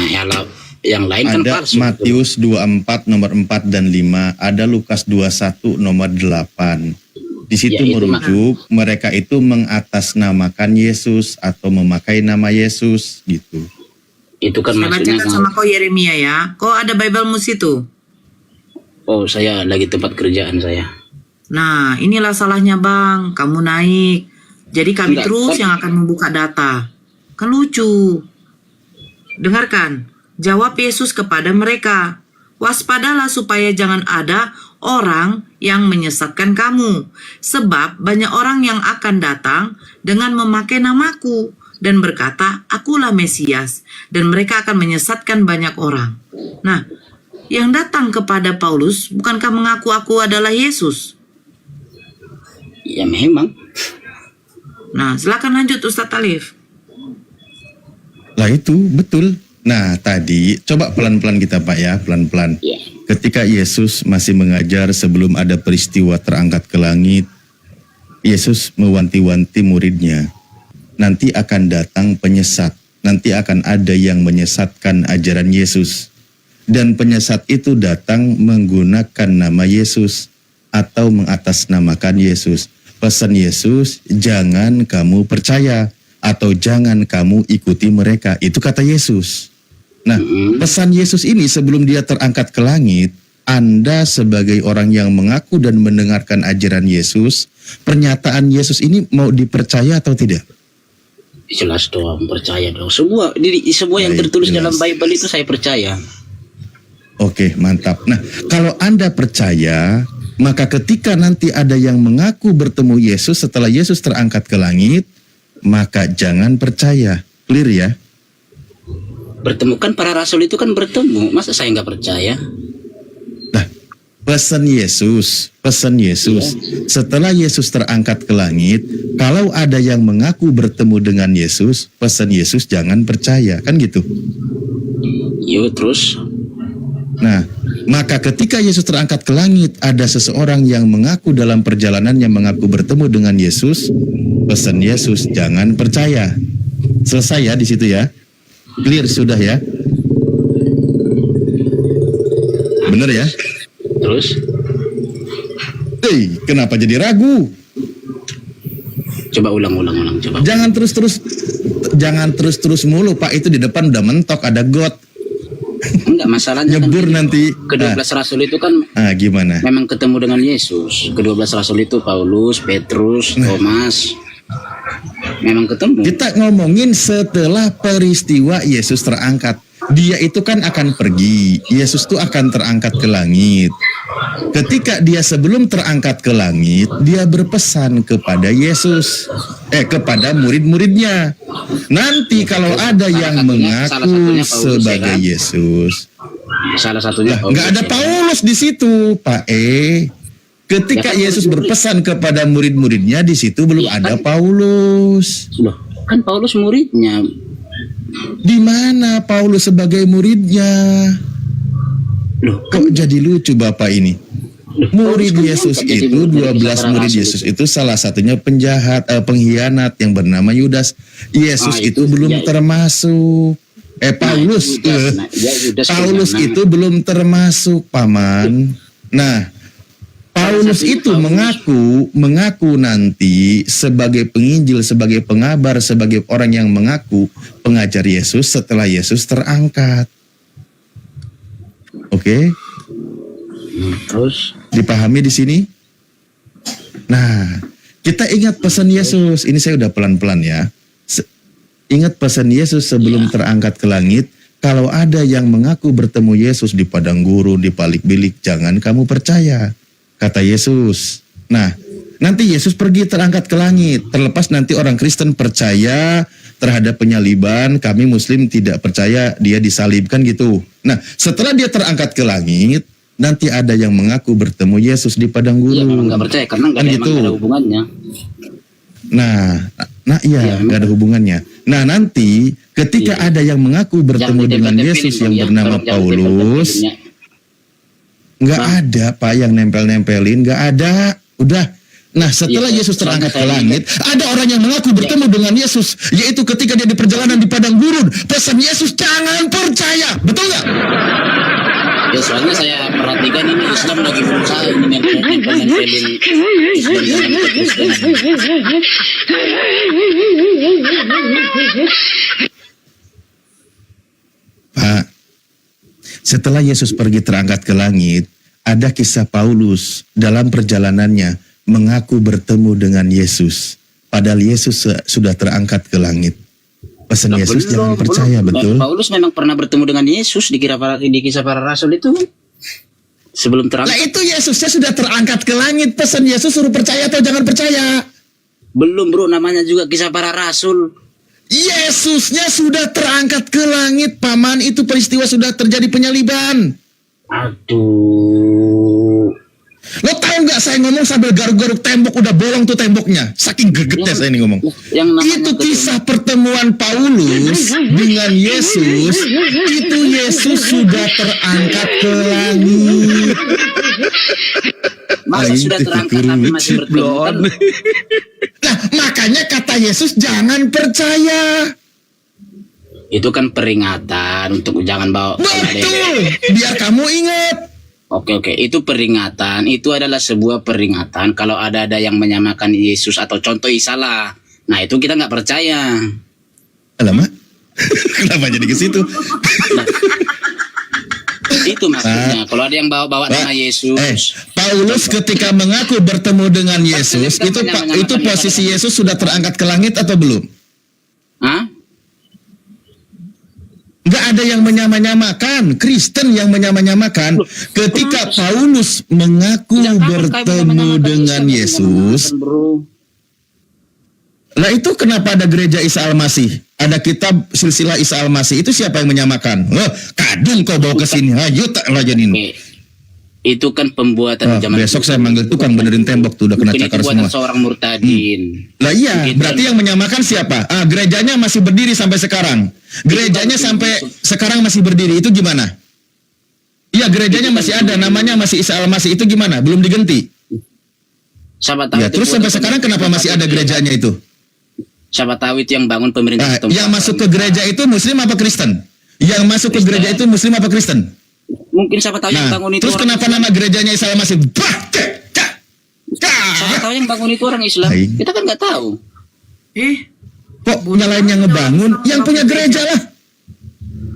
yang lain kan ada palsu. Matius 24 nomor 4 dan 5, ada Lukas 21 nomor 8. Di situ merujuk mereka itu mengatasnamakan Yesus atau memakai nama Yesus gitu. Itu kan saya maksudnya. bacakan sama kau Yeremia ya. Kau ada Biblemu situ? Oh, saya lagi tempat kerjaan saya. Nah, inilah salahnya Bang. Kamu naik. Jadi kami Enggak, terus kan- yang akan membuka data. Kan lucu. Dengarkan. Jawab Yesus kepada mereka. Waspadalah supaya jangan ada orang yang menyesatkan kamu. Sebab banyak orang yang akan datang dengan memakai namaku dan berkata, akulah Mesias. Dan mereka akan menyesatkan banyak orang. Nah, yang datang kepada Paulus bukankah mengaku aku adalah Yesus? Ya memang. Nah, silakan lanjut Ustadz Alif. Lah itu betul. Nah tadi coba pelan-pelan kita Pak ya, pelan-pelan. Ketika Yesus masih mengajar sebelum ada peristiwa terangkat ke langit, Yesus mewanti-wanti muridnya, nanti akan datang penyesat, nanti akan ada yang menyesatkan ajaran Yesus. Dan penyesat itu datang menggunakan nama Yesus atau mengatasnamakan Yesus. Pesan Yesus, jangan kamu percaya atau jangan kamu ikuti mereka. Itu kata Yesus. Nah, pesan Yesus ini sebelum dia terangkat ke langit, Anda sebagai orang yang mengaku dan mendengarkan ajaran Yesus, pernyataan Yesus ini mau dipercaya atau tidak? Jelas dong, percaya dong. Semua yang tertulis dalam Bible itu saya percaya. Oke, mantap. Nah, kalau Anda percaya, maka ketika nanti ada yang mengaku bertemu Yesus setelah Yesus terangkat ke langit, maka jangan percaya. Clear ya? Bertemu kan para rasul itu kan bertemu. Masa saya nggak percaya? Nah, pesan Yesus. Setelah Yesus terangkat ke langit, kalau ada yang mengaku bertemu dengan Yesus, pesan Yesus jangan percaya. Kan gitu? Yo, terus? Nah, maka ketika Yesus terangkat ke langit, ada seseorang yang mengaku dalam perjalanannya mengaku bertemu dengan Yesus, pesan Yesus jangan percaya. Selesai ya di situ ya? Clear sudah ya? Bener ya? Terus? Kenapa jadi ragu? Coba ulang coba. Jangan terus mulu Pak, itu di depan udah mentok ada got. Enggak, masalahnya nyebur kan nanti. Ke-12 rasul itu kan gimana? Memang ketemu dengan Yesus. Ke-12 rasul itu Paulus, Petrus, Thomas. Memang ketemu. Kita ngomongin setelah peristiwa Yesus terangkat. Dia itu kan akan pergi. Yesus tuh akan terangkat ke langit. Ketika dia sebelum terangkat ke langit, dia berpesan kepada Yesus, kepada murid-muridnya. Nanti kalau ada yang mengaku sebagai Yesus, salah satunya nggak ada Paulus di situ, Pak Ketika Yesus berpesan kepada murid-muridnya, di situ belum ada Paulus. Loh, kan Paulus muridnya. Di mana Paulus sebagai muridnya? Loh, kok jadi lucu Bapak ini? Murid Yesus itu 12 murid Yesus itu salah satunya penjahat, pengkhianat yang bernama Yudas. Yesus itu belum termasuk. Paulus, Paulus itu belum termasuk, paman. Nah, Paulus itu mengaku nanti sebagai penginjil, sebagai pengabar, sebagai orang yang mengaku pengajar Yesus setelah Yesus terangkat. Oke? Terus Dipahami di sini? Nah, kita ingat pesan Yesus. Ini saya udah pelan-pelan ya. Ingat pesan Yesus sebelum terangkat ke langit. Kalau ada yang mengaku bertemu Yesus di padang gurun, di balik bilik, jangan kamu percaya. Kata Yesus. Nah, nanti Yesus pergi terangkat ke langit. Terlepas nanti orang Kristen percaya terhadap penyaliban, kami Muslim tidak percaya dia disalibkan gitu. Nah, setelah dia terangkat ke langit, nanti ada yang mengaku bertemu Yesus di padang gurun. Iya, memang nggak percaya karena nggak gitu. ada hubungannya. Nah iya, nggak ada hubungannya. Nah nanti ketika ada yang mengaku bertemu dengan Yesus yang bernama Paulus, nggak ada Pak yang nempel-nempelin, nggak ada. Udah. Nah setelah Yesus terangkat ke langit, ada orang yang mengaku bertemu dengan Yesus, yaitu ketika dia di perjalanan di padang gurun. Pesan Yesus jangan percaya, betul nggak? Ya soalnya saya perhatikan ini Islam lagi berusaha ini nempelin Islam dengan Kristen. Pak, setelah Yesus pergi terangkat ke langit, ada kisah Paulus dalam perjalanannya mengaku bertemu dengan Yesus. Padahal Yesus sudah terangkat ke langit. Pesan Yesus jangan percaya, betul? Paulus memang pernah bertemu dengan Yesus di kisah para rasul itu. Sebelum terangkat. Nah itu Yesusnya sudah terangkat ke langit. Pesan Yesus suruh percaya atau jangan percaya? Belum bro, namanya juga kisah para rasul. Yesusnya sudah terangkat ke langit, paman. Itu peristiwa sudah terjadi penyaliban. Aduh. Lo tahu nggak saya ngomong sambil garuk-garuk tembok, udah bolong tuh temboknya. Saking gregetnya saya ini ngomong. Itu kisah pertemuan Paulus dengan Yesus. Itu Yesus sudah terangkat ke langit. Masa sudah terangkat tapi masih bertemu kan? Nah makanya kata Yesus jangan percaya. Itu kan peringatan untuk jangan bawa. Betul. Biar kamu ingat. Oke, itu peringatan. Itu adalah sebuah peringatan. Kalau ada yang menyamakan Yesus atau contoh Isa lah. Nah itu kita nggak percaya. Alamak, kenapa jadi ke situ? Itu maksudnya. Kalau ada yang bawa nama Yesus. Paulus ketika mengaku bertemu dengan Yesus, itu posisi Yesus sudah terangkat ke langit atau belum? Hah? Nggak ada yang menyamanyamakan, Kristen yang menyamanyamakan. Ketika Paulus mengaku bertemu dengan Yesus, lah itu kenapa ada gereja Isa Al-Masih? Ada kitab silsilah Isa Al-Masih, itu siapa yang menyamakan? Kadung kau bawa ke sini, ayo tak lajanin. Itu kan pembuatan zaman besok saya manggil tukang benerin tembok tuh udah kena cakar semua. Seorang murtadin. Lah iya, berarti yang menyamakan siapa? Gerejanya masih berdiri sampai sekarang. Gerejanya sampai sekarang masih berdiri, itu gimana? Iya, gerejanya masih ada, namanya masih Isa Al-Masih, itu gimana? Belum diganti. Ya, terus sampai sekarang kenapa masih ada gerejanya itu? Siapa tahu itu yang bangun pemerintah. Yang masuk ke gereja itu Muslim apa Kristen? Yang masuk ke gereja itu Muslim apa Kristen? Mungkin siapa tahu yang bangun itu. Terus kenapa nama gerejanya Isa Al-Masih? Siapa tahu yang bangun itu orang Islam. Kita kan nggak tahu. Kok nyalain yang ngebangun? Yang punya gereja lah.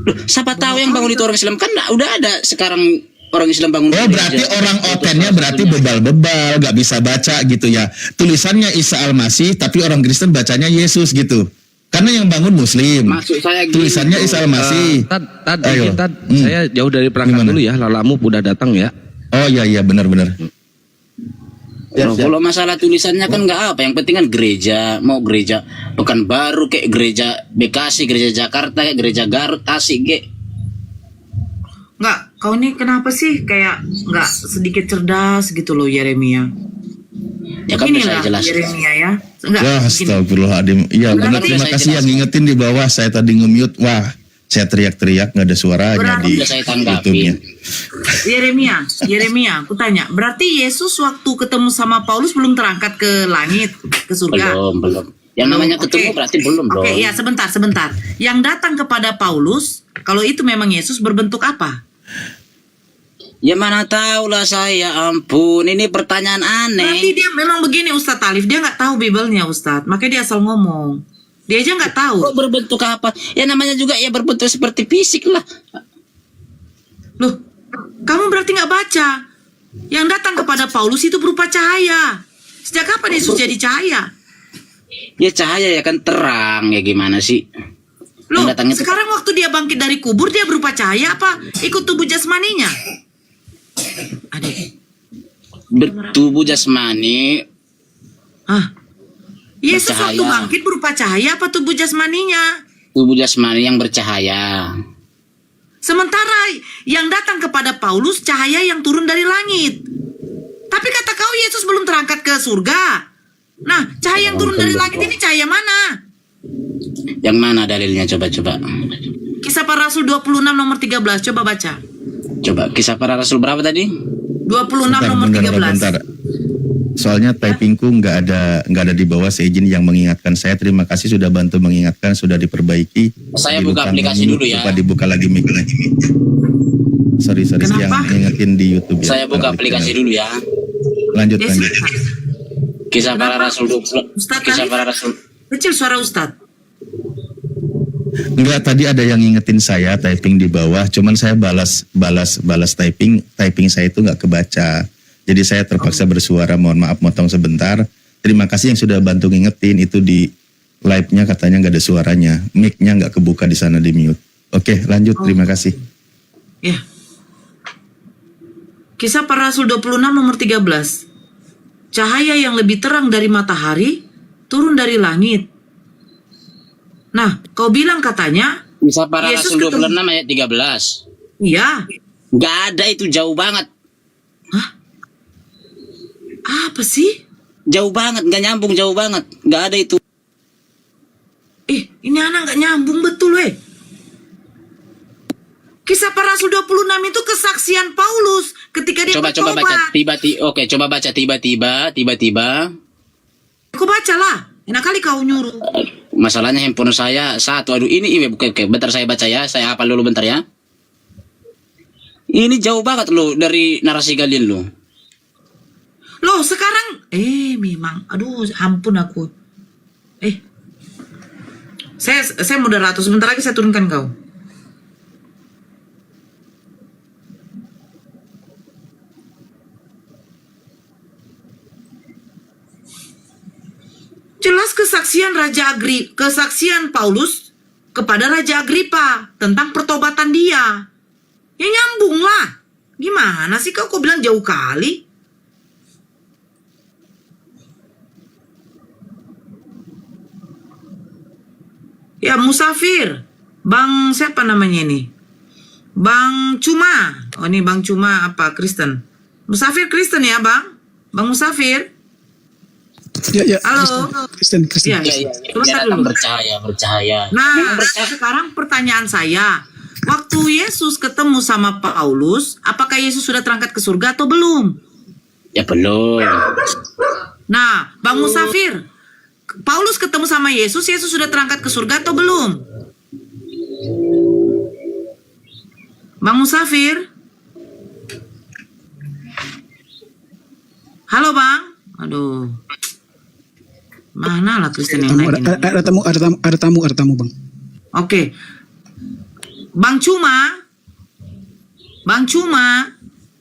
Loh, siapa tahu yang bangun itu orang Islam? Kan udah ada sekarang orang Islam bangun. Oh, berarti orang otennya berarti bebal-bebal, gak bisa baca gitu ya. Tulisannya Isa Al-Masih, tapi orang Kristen bacanya Yesus gitu. Karena yang bangun Muslim. Maksud saya gitu. Tulisannya Isa Al-Masih. Saya jauh dari perangkat dulu ya. Lalamu udah datang ya. Oh iya benar-benar. Kalau masalah tulisannya kan nggak apa, yang penting kan gereja, mau gereja Pekanbaru kayak gereja Bekasi, gereja Jakarta kayak gereja Garut, Tasik kayak. Nggak, kau ini kenapa sih kayak nggak sedikit cerdas gitu loh Yeremia? Ya kan bisa jelas. Yeremia ya. Enggak. Wah, astagfirullahaladzim. Iya benar, terima kasih yang ngingetin di bawah, saya tadi nge-mute. Wah, Saya teriak-teriak nggak ada suaranya Berarti- di Udah saya tanggapin. YouTube-nya. Yeremia, aku tanya, berarti Yesus waktu ketemu sama Paulus belum terangkat ke langit, ke surga? Belum. Yang namanya Oke. ketemu berarti belum dong. Oke, ya sebentar. Yang datang kepada Paulus, kalau itu memang Yesus berbentuk apa? Ya mana tahu lah saya, ampun. Ini pertanyaan Berarti aneh. dia memang begini Ustadz Alif, dia nggak tahu Bibelnya Ustadz, makanya dia asal ngomong. Dia aja nggak tahu. Kok berbentuk apa? Ya namanya juga ya berbentuk seperti fisik lah. Loh, kamu berarti nggak baca. Yang datang kepada Paulus itu berupa cahaya. Sejak kapan Yesus jadi cahaya? Ya cahaya ya kan terang ya gimana sih? Loh, Yang datang itu- sekarang waktu dia bangkit dari kubur, dia berupa cahaya apa ikut tubuh jasmaninya? Adik. Bertubuh jasmani. Hah? Yesus Bercahaya. waktu bangkit berupa cahaya apa tubuh jasmaninya? Tubuh jasmani yang bercahaya. Sementara yang datang kepada Paulus cahaya yang turun dari langit. Tapi kata kau Yesus belum terangkat ke surga. Nah, cahaya yang turun dari langit ini cahaya mana? Yang mana dalilnya coba? Kisah Para Rasul 26 nomor 13, coba baca. Coba Kisah Para Rasul berapa tadi? 26 nomor 13. Bentar. Soalnya typingku nggak ada di bawah. Saya izin yang mengingatkan saya. Terima kasih sudah bantu mengingatkan, sudah diperbaiki. Saya buka Dibuka aplikasi menu, dulu ya. Lupa dibuka lagi mic. Sorry Kenapa? yang ngingetin di YouTube ya. Saya buka aplikasi dulu ya. Lanjut. Yes, Kisah Para Kenapa? Rasul 20. Ustadz Kisah Alif, Para Rasul. kecil suara Ustadz. Enggak, tadi ada yang ngingetin saya typing di bawah, cuman saya balas typing saya itu nggak kebaca. Jadi saya terpaksa bersuara, mohon maaf motong sebentar. Terima kasih yang sudah bantu ngingetin, itu di live-nya katanya nggak ada suaranya. Mic-nya nggak kebuka di sana, di mute. Oke, lanjut, terima kasih. Ya. Kisah Para Rasul 26 nomor 13. Cahaya yang lebih terang dari matahari turun dari langit. Nah, kau bilang katanya Kisah Para Yesus Rasul ketemu- 26 ayat 13. iya. Nggak ada, itu jauh banget. Apa sih? Jauh banget, nggak nyambung, jauh banget. Nggak ada itu. Ini anak nggak nyambung betul Kisah Para Rasul 26 itu kesaksian Paulus ketika dia Coba bertobat. baca coba baca tiba-tiba. Aku baca lah. Enak kali kau nyuruh. Masalahnya handphone saya satu. Aduh, ini bukan. Bentar saya baca ya. Saya hafal dulu bentar ya. Ini jauh banget loh dari narasi kalian loh. Loh sekarang memang aduh ampun aku. Saya moderator, sebentar lagi saya turunkan kau. Jelas kesaksian Paulus kepada Raja Agripa tentang pertobatan dia. Ya nyambung lah. Gimana sih kau bilang jauh kali? Ya musafir. Bang siapa namanya ini? Bang Cuma. Oh ini Bang Cuma apa Kristen? Musafir Kristen ya Bang? Bang Musafir? Ya. Halo. Kristen. Ya, sebentar dulu. Bercahaya. Nah, sekarang pertanyaan saya. Waktu Yesus ketemu sama Paulus, apakah Yesus sudah terangkat ke surga atau belum? Ya belum. Nah, Bang Musafir, Paulus ketemu sama Yesus sudah terangkat ke surga atau belum? Bang Musafir? Halo Bang? Aduh. Mana lah Kristen yang naik ini? Ada tamu Bang. Oke. Bang Cuma?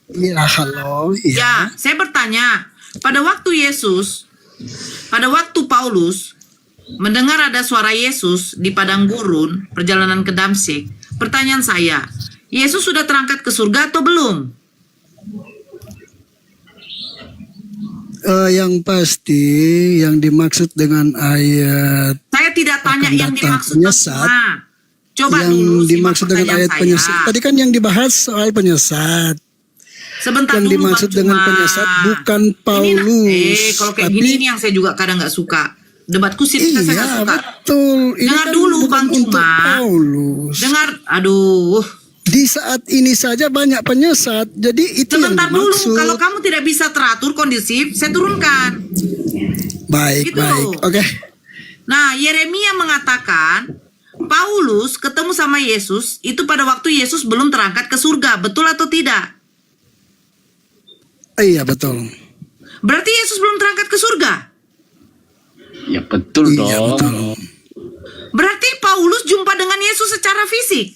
Iya, halo. Ya, saya bertanya. Pada waktu Paulus mendengar ada suara Yesus di padang gurun perjalanan ke Damsyik, pertanyaan saya, Yesus sudah terangkat ke surga atau belum? Yang pasti yang dimaksud dengan ayat Saya tidak tanya yang dimaksud penyesat. Coba yang dulu simak dimaksud dengan pertanyaan ayat saya. penyesat. Tadi kan yang dibahas soal penyesat. Sebentar yang dulu, dimaksud Bang dengan Cuma. penyesat bukan Paulus. Kalau kayak gini ini yang saya juga kadang nggak suka. Debat kusir kita saya nggak suka. Betul. Ini Dengar kan dulu bukan Bang untuk Cuma. Paulus. Dengar, aduh. Di saat ini saja banyak penyesat. Jadi itu Sebentar yang dulu, dimaksud. kalau kamu tidak bisa teratur kondisif, saya turunkan. Baik, Gitu. baik. Oke. Nah, Yeremia mengatakan Paulus ketemu sama Yesus itu pada waktu Yesus belum terangkat ke surga. Betul atau tidak? Iya, betul. Berarti Yesus belum terangkat ke surga. Ya betul Iya, dong. betul. Berarti Paulus jumpa dengan Yesus secara fisik.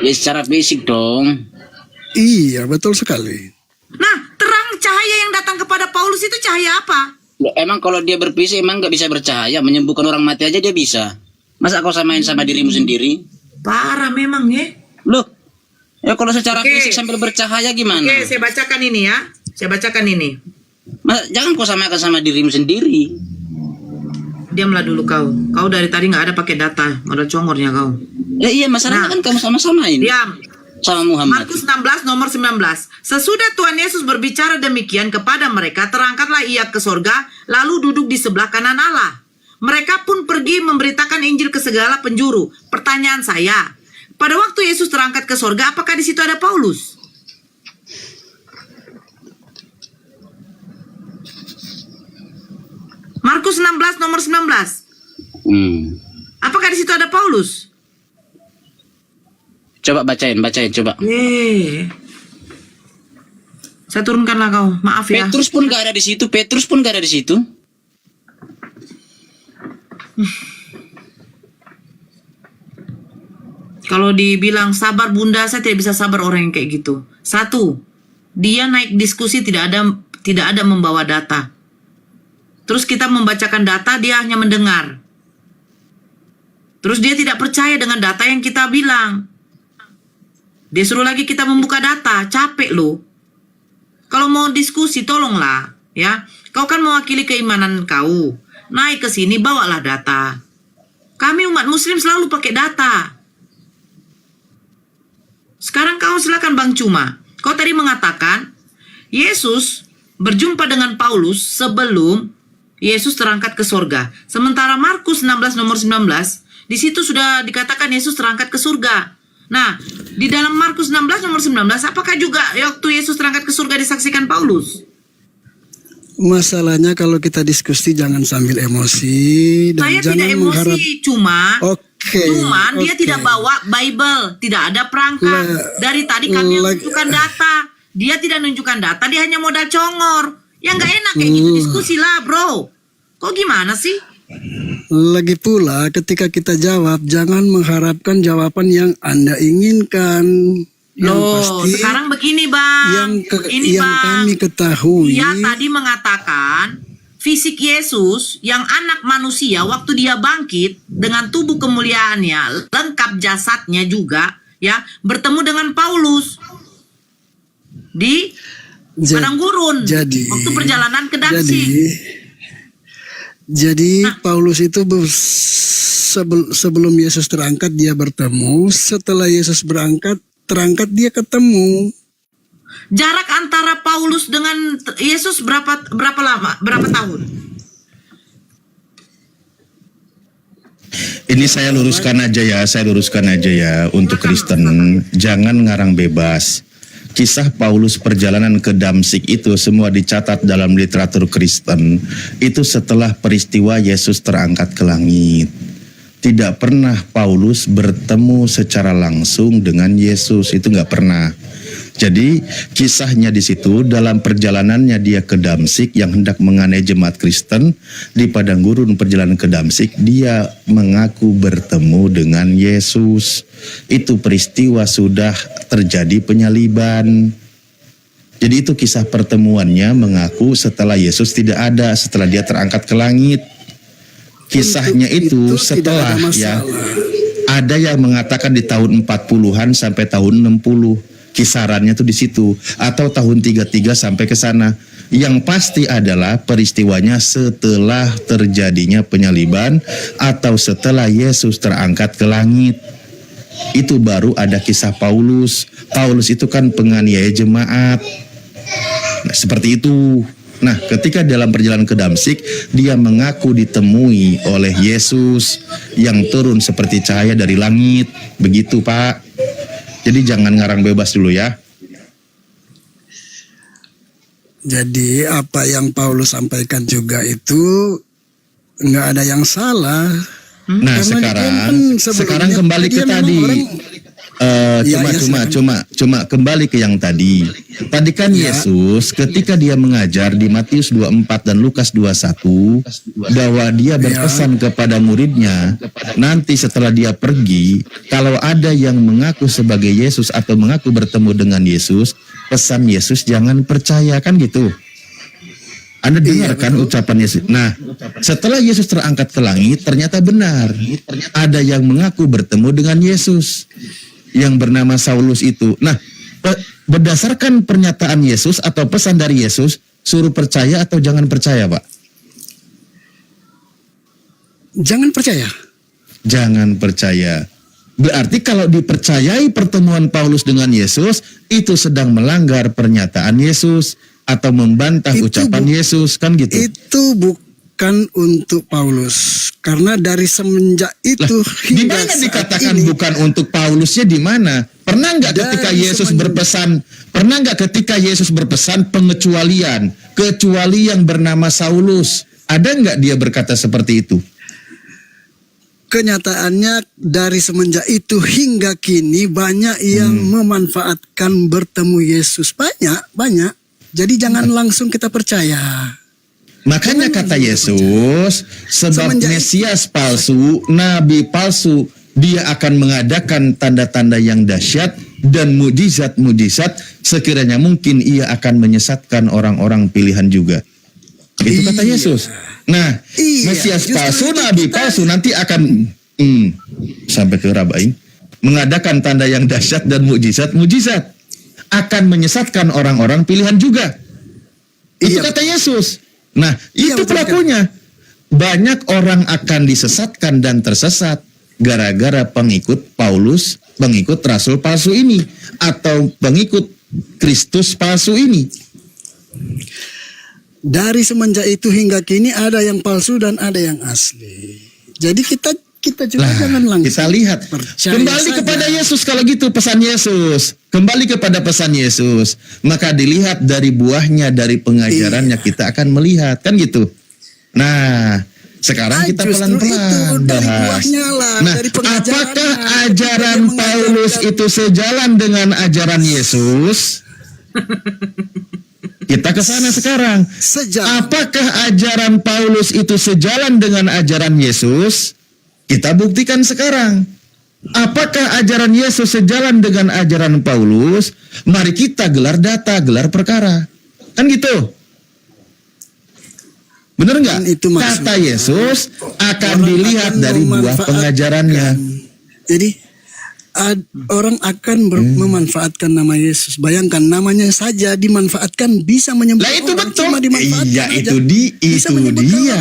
Ya secara fisik dong. Iya, betul sekali. Nah, terang cahaya yang datang kepada Paulus itu cahaya apa? Loh, emang kalau dia berfisik emang nggak bisa bercahaya, menyembuhkan orang mati aja dia bisa. Masa kau samain sama dirimu sendiri? Parah memang ya. Loh, ya kalau secara Oke. fisik sambil bercahaya gimana? Oke, saya bacakan ini ya. Saya bacakan ini. Jangan kau samakan sama dirimu sendiri. Diamlah dulu kau. Kau dari tadi nggak ada pakai data. Modal congornya kau. Ya iya, masalahnya kan kamu sama-samain. Diam. Sama Muhammad. Markus 16 nomor 19. Sesudah Tuhan Yesus berbicara demikian kepada mereka, terangkatlah ia ke sorga, lalu duduk di sebelah kanan Allah. Mereka pun pergi memberitakan Injil ke segala penjuru. Pertanyaan saya, pada waktu Yesus terangkat ke sorga, apakah di situ ada Paulus? Markus 16 nomor 19. Apakah di situ ada Paulus? Coba bacain coba. Saya turunkanlah kau. Maaf ya. Petrus pun gak ada di situ. Kalau dibilang sabar bunda, saya tidak bisa sabar orang yang kayak gitu. Satu, dia naik diskusi tidak ada membawa data. Terus kita membacakan data, dia hanya mendengar. Terus dia tidak percaya dengan data yang kita bilang. Dia suruh lagi kita membuka data, capek loh. Kalau mau diskusi, tolonglah, ya. Kau kan mewakili keimanan kau. Naik ke sini, bawalah data. Kami umat muslim selalu pakai data. Sekarang kau silakan Bang Cuma. Kau tadi mengatakan, Yesus berjumpa dengan Paulus sebelum Yesus terangkat ke surga. Sementara Markus 16 nomor 19, di situ sudah dikatakan Yesus terangkat ke surga. Nah, di dalam Markus 16 nomor 19, apakah juga waktu Yesus terangkat ke surga disaksikan Paulus? Masalahnya kalau kita diskusi jangan sambil emosi dan Saya jangan tidak emosi, mengharap. Cuman dia tidak bawa Bible, tidak ada perangkat. Dari tadi kami yang menunjukkan data, dia tidak menunjukkan data, dia hanya modal congor. Yang nggak enak kayak gitu diskusi lah, bro. Kok gimana sih? Lagi pula ketika kita jawab jangan mengharapkan jawaban yang Anda inginkan. Loh, sekarang begini Bang. Ini yang Bang, kami ketahui. dia tadi mengatakan fisik Yesus yang anak manusia waktu dia bangkit dengan tubuh kemuliaannya, lengkap jasadnya juga, ya, bertemu dengan Paulus di padang gurun waktu perjalanan ke Damsyik. Jadi Paulus itu sebelum Yesus terangkat dia bertemu, setelah Yesus terangkat dia ketemu. Jarak antara Paulus dengan Yesus berapa lama? Berapa tahun? Ini saya luruskan aja ya untuk Kristen, jangan ngarang bebas. Kisah Paulus perjalanan ke Damsyik itu semua dicatat dalam literatur Kristen. Itu setelah peristiwa Yesus terangkat ke langit. Tidak pernah Paulus bertemu secara langsung dengan Yesus, itu nggak pernah. Jadi kisahnya di situ dalam perjalanannya dia ke Damsyik yang hendak menganai jemaat Kristen di padang gurun perjalanan ke Damsyik, dia mengaku bertemu dengan Yesus. Itu peristiwa sudah terjadi penyaliban. Jadi itu kisah pertemuannya mengaku setelah Yesus tidak ada, setelah dia terangkat ke langit. Kisahnya itu setelah ya. Ada yang mengatakan di tahun 40-an sampai tahun 60. Kisarannya tuh di situ atau tahun 33 sampai ke sana. Yang pasti adalah peristiwanya setelah terjadinya penyaliban atau setelah Yesus terangkat ke langit. Itu baru ada kisah Paulus. Paulus itu kan penganiaya jemaat. Nah, seperti itu. Nah, ketika dalam perjalanan ke Damsik, dia mengaku ditemui oleh Yesus yang turun seperti cahaya dari langit. Begitu, Pak. Jadi jangan ngarang bebas dulu ya. Jadi apa yang Paulus sampaikan juga itu nggak ada yang salah. Nah, Karena sekarang kembali ke dia memang tadi. orang- Cuma kembali ke yang tadi. Tadi kan Yesus ketika dia mengajar di Matius 24 dan Lukas 21 bahwa dia berpesan kepada muridnya, nanti setelah dia pergi, kalau ada yang mengaku sebagai Yesus atau mengaku bertemu dengan Yesus, pesan Yesus jangan percaya, kan gitu. Anda dengar kan ucapan Yesus. Nah, setelah Yesus terangkat ke langit, ternyata benar. Ada yang mengaku bertemu dengan Yesus yang bernama Saulus itu. Nah, berdasarkan pernyataan Yesus atau pesan dari Yesus, suruh percaya atau jangan percaya, Pak? Jangan percaya. Jangan percaya. Berarti kalau dipercayai pertemuan Paulus dengan Yesus, itu sedang melanggar pernyataan Yesus atau membantah ucapan Yesus, kan gitu. Itu bukan untuk Paulus, karena dari semenjak itu Di mana dikatakan bukan untuk Paulusnya, di mana? Pernah nggak ketika Yesus berpesan? Pernah nggak ketika Yesus berpesan pengecualian, kecuali yang bernama Saulus? Ada nggak dia berkata seperti itu? Kenyataannya dari semenjak itu hingga kini banyak yang memanfaatkan bertemu Yesus. Banyak. Jadi jangan langsung kita percaya. Makanya kata Yesus, sebab Mesias palsu, nabi palsu, dia akan mengadakan tanda-tanda yang dahsyat dan mujizat-mujizat, sekiranya mungkin ia akan menyesatkan orang-orang pilihan juga. Itu kata Yesus. Nah, Mesias palsu, nabi palsu nanti akan sampai ke Rabain, mengadakan tanda yang dahsyat dan mujizat-mujizat, akan menyesatkan orang-orang pilihan juga. Itu kata Yesus. Nah, itu pelakunya. Banyak orang akan disesatkan dan tersesat gara-gara pengikut Paulus, pengikut rasul palsu ini, atau pengikut Kristus palsu ini. Dari semenjak itu hingga kini ada yang palsu dan ada yang asli. Jadi kita juga jangan langsung. Kita lihat. Kembali kepada Yesus kalau gitu, pesan Yesus. Kembali kepada pesan Yesus. Maka dilihat dari buahnya, dari pengajarannya kita akan melihat, kan gitu. Nah, sekarang kita pelan-pelan bahas. Nah, apakah ajaran Paulus itu sejalan dengan ajaran Yesus? Kita ke sana sekarang. Apakah ajaran Paulus itu sejalan dengan ajaran Yesus? Kita buktikan sekarang. Apakah ajaran Yesus sejalan dengan ajaran Paulus? Mari kita gelar data, gelar perkara. Kan gitu. Benar nggak? Kata Yesus akan dilihat dari buah pengajarannya. Jadi orang akan memanfaatkan nama Yesus. Bayangkan namanya saja dimanfaatkan bisa menyembuhkan. Lah itu orang. betul. Cuma dimanfaatkan Iya, aja. itu dia.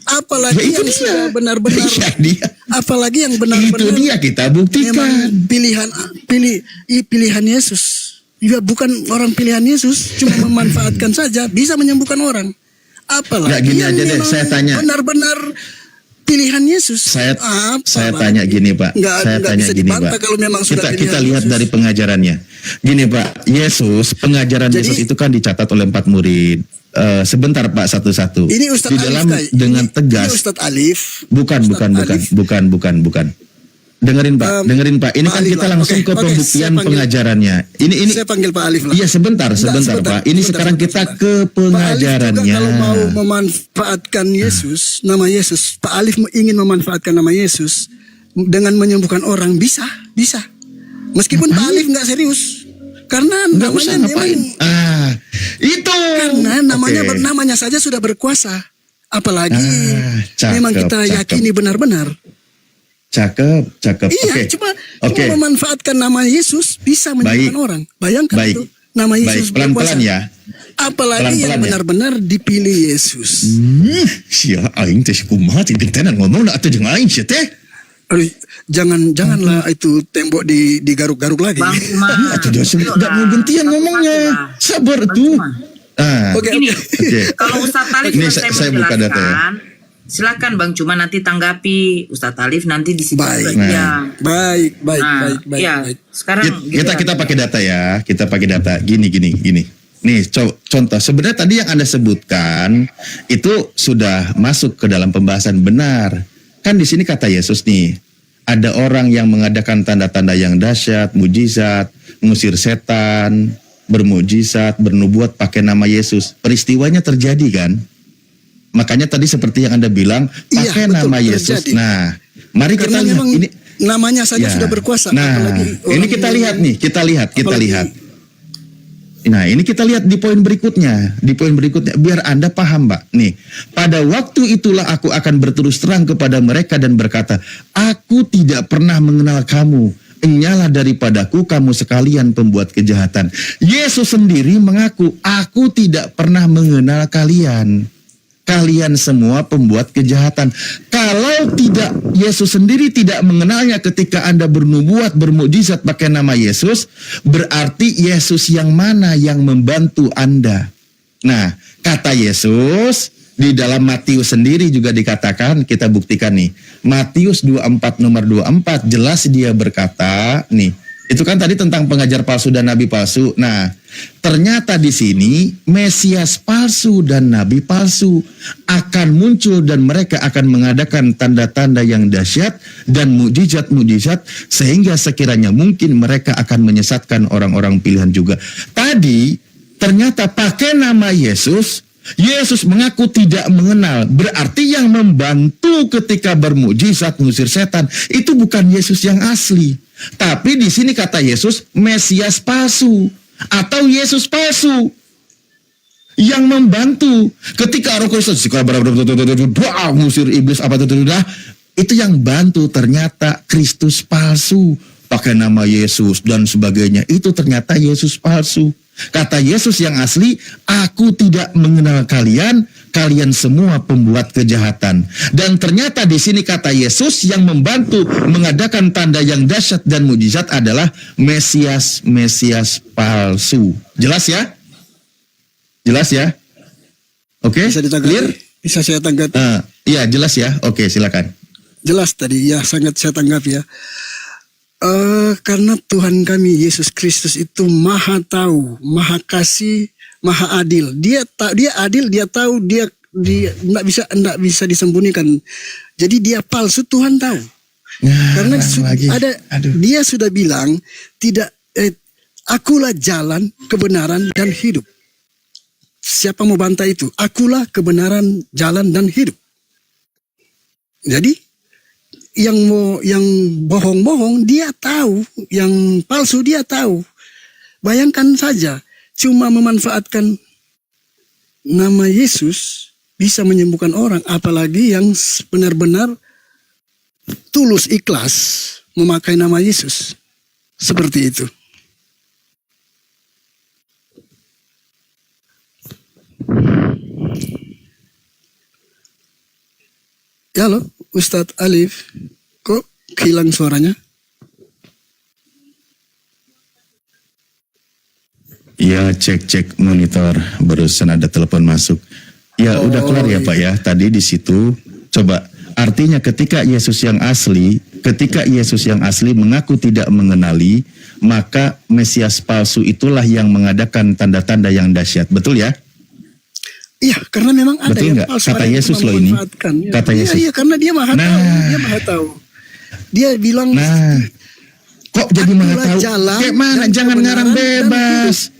Apalagi yang sudah benar-benar. Apalagi yang benar-benar. Itu dia kita buktikan. Pilihan Yesus. Dia bukan orang pilihan Yesus, cuma memanfaatkan saja bisa menyembuhkan orang. Apalagi Nggak, gini yang aja deh, memang saya tanya. benar-benar pilihan Yesus. Saya tanya gini, Pak. Saya tanya gini, Pak. Kalau memang sudah Kita lihat dari pengajarannya. Gini, Pak. Yesus, pengajaran Yesus itu kan dicatat oleh 4 murid. Sebentar, Pak, satu-satu. Ini Ustadz di dalam Alif, dengan tegas. Ini Ustadz Alif. Bukan. Dengerin Pak. Ini kan kita langsung ke pembuktian pengajarannya. Ini saya panggil Pak Alif lah. Iya, sebentar, Pak. Ini sekarang kita ke pengajarannya. Pak Alif juga kalau mau memanfaatkan Yesus, nama Yesus, Pak Alif ingin memanfaatkan nama Yesus dengan menyembuhkan orang, bisa. Meskipun Pak Alif nggak serius. Karena namanya memang itu. Karena namanya saja sudah berkuasa. Apalagi memang kita yakini benar-benar. Cakep. Iya, cuma memanfaatkan nama Yesus bisa menyembuhkan orang. Bayangkan itu. Nama Yesus pelan-pelan ya. Apalagi yang benar-benar dipilih Yesus. Sia aing teh kumaha ting tenan ngomong atau jeung aing sia teh. Aduh, janganlah itu tembok digaruk-garuk lagi. Atuh dia enggak mau gantian ngomongnya. Sabar tuh. Gini, kalau Ustadz Talif Ini selesai saya buka data ya. menjelaskan, silakan Bang, cuma nanti tanggapi Ustadz Talif nanti di situ. Baik. Ya. Baik. Ya, sekarang Kita pakai data ya, kita pakai data. Gini. Nih, contoh sebenarnya tadi yang Anda sebutkan itu sudah masuk ke dalam pembahasan benar. Kan di sini kata Yesus nih, ada orang yang mengadakan tanda-tanda yang dahsyat, mujizat, mengusir setan, bermujizat, bernubuat pakai nama Yesus. Peristiwanya terjadi kan? Makanya tadi seperti yang Anda bilang, pakai nama Yesus. terjadi. Nah, mari kita Karena lihat memang ini. namanya saja Ya. sudah berkuasa. Nah, apalagi ini orang kita yang- lihat nih, kita lihat. apalagi- Nah, ini kita lihat di poin berikutnya. Biar Anda paham, Mbak. Nih, pada waktu itulah aku akan berterus terang kepada mereka dan berkata, aku tidak pernah mengenal kamu. Enyahlah daripadaku kamu sekalian pembuat kejahatan. Yesus sendiri mengaku, aku tidak pernah mengenal kalian. Kalian semua pembuat kejahatan. Kalau tidak, Yesus sendiri tidak mengenalnya ketika Anda bernubuat, bermukjizat pakai nama Yesus, berarti Yesus yang mana yang membantu Anda? Nah, kata Yesus di dalam Matius sendiri juga dikatakan, kita buktikan nih. Matius 24 nomor 24 jelas dia berkata, nih, itu kan tadi tentang pengajar palsu dan nabi palsu. Nah, ternyata di sini Mesias palsu dan nabi palsu akan muncul dan mereka akan mengadakan tanda-tanda yang dahsyat dan mujizat-mujizat sehingga sekiranya mungkin mereka akan menyesatkan orang-orang pilihan juga. Tadi ternyata pakai nama Yesus, Yesus mengaku tidak mengenal. Berarti yang membantu ketika bermujizat mengusir setan itu bukan Yesus yang asli. Tapi di sini kata Yesus Mesias palsu atau Yesus palsu yang membantu ketika Roh Kudus mengusir iblis apa itu yang bantu ternyata Kristus palsu pakai nama Yesus dan sebagainya. Itu ternyata Yesus palsu. Kata Yesus yang asli, aku tidak mengenal kalian, kalian semua pembuat kejahatan. Dan ternyata di sini kata Yesus yang membantu mengadakan tanda yang dahsyat dan mujizat adalah Mesias palsu. Jelas ya? Jelas ya? Oke? Clear? Bisa saya tanggapi? Iya, jelas ya? Oke, silakan. Jelas tadi, ya sangat saya tanggapi ya. Karena Tuhan kami Yesus Kristus itu maha tahu, maha kasih, maha adil. Dia adil, dia tahu, dia enggak bisa disembunyikan. Jadi dia palsu, Tuhan tahu. Karena dia sudah bilang tidak, akulah jalan, kebenaran dan hidup. Siapa mau bantah itu? Akulah kebenaran, jalan dan hidup. Jadi yang bohong-bohong dia tahu, yang palsu dia tahu. Bayangkan saja, cuma memanfaatkan nama Yesus bisa menyembuhkan orang, apalagi yang benar-benar tulus ikhlas memakai nama Yesus. Seperti itu. Halo, Ustadz Alif, kok hilang suaranya? Ya, cek monitor, barusan ada telepon masuk. Ya, udah kelar ya Pak ya. Tadi di situ, coba artinya ketika Yesus yang asli mengaku tidak mengenali, maka Mesias palsu itulah yang mengadakan tanda-tanda yang dahsyat. Betul ya? Iya, karena memang ada betul yang nggak? palsu. Kata Yesus loh ini. Ya. Kata Yesus. Iya, karena dia maha tahu. Dia maha tahu. Dia bilang. Nah, kok jadi maha tahu? Kayak mana? Jangan ngarang bebas.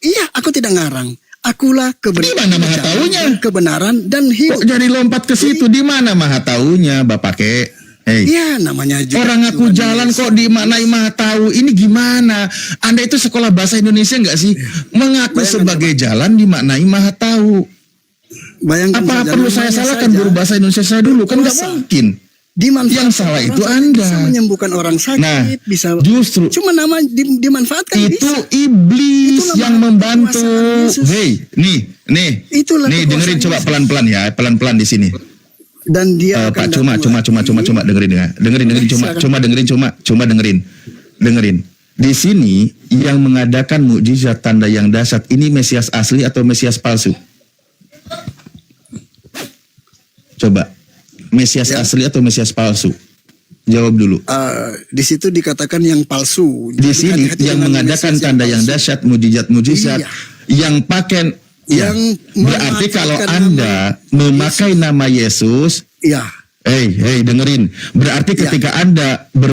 Iya, aku tidak ngarang. Akulah kebenaran. Di mana maha taunya? Kebenaran dan hidup. Kok jadi lompat ke situ? Di mana maha taunya, Bapak Kek? Iya, namanya juga. Orang aku jalan kok dimaknai maha tahu. Ini gimana? Anda itu sekolah bahasa Indonesia nggak sih? Mengaku sebagai jalan dimaknai maha tahu. Bayangkan apa perlu saya salahkan guru bahasa Indonesia saya dulu? Kan nggak mungkin. Yang salah itu Anda. Bisa menyembuhkan orang sakit, nah, bisa. Justru cuma nama dimanfaatkan. Itu bisa. Iblis yang membantu. Hei, nih, itulah nih dengerin coba pelan-pelan ya, pelan-pelan di sini. Dan dia Pak cuma dengerin ya. Dengerin Di sini yang mengadakan mukjizat tanda yang dahsyat ini Mesias asli atau Mesias palsu? Coba, Mesias asli atau Mesias palsu? Jawab dulu. Di situ dikatakan yang palsu. Di sini yang mengadakan tanda yang dahsyat, mujizat-mujizat, yang pakai, yang berarti kalau Anda memakai nama Yesus, iya. dengerin. Berarti ketika Anda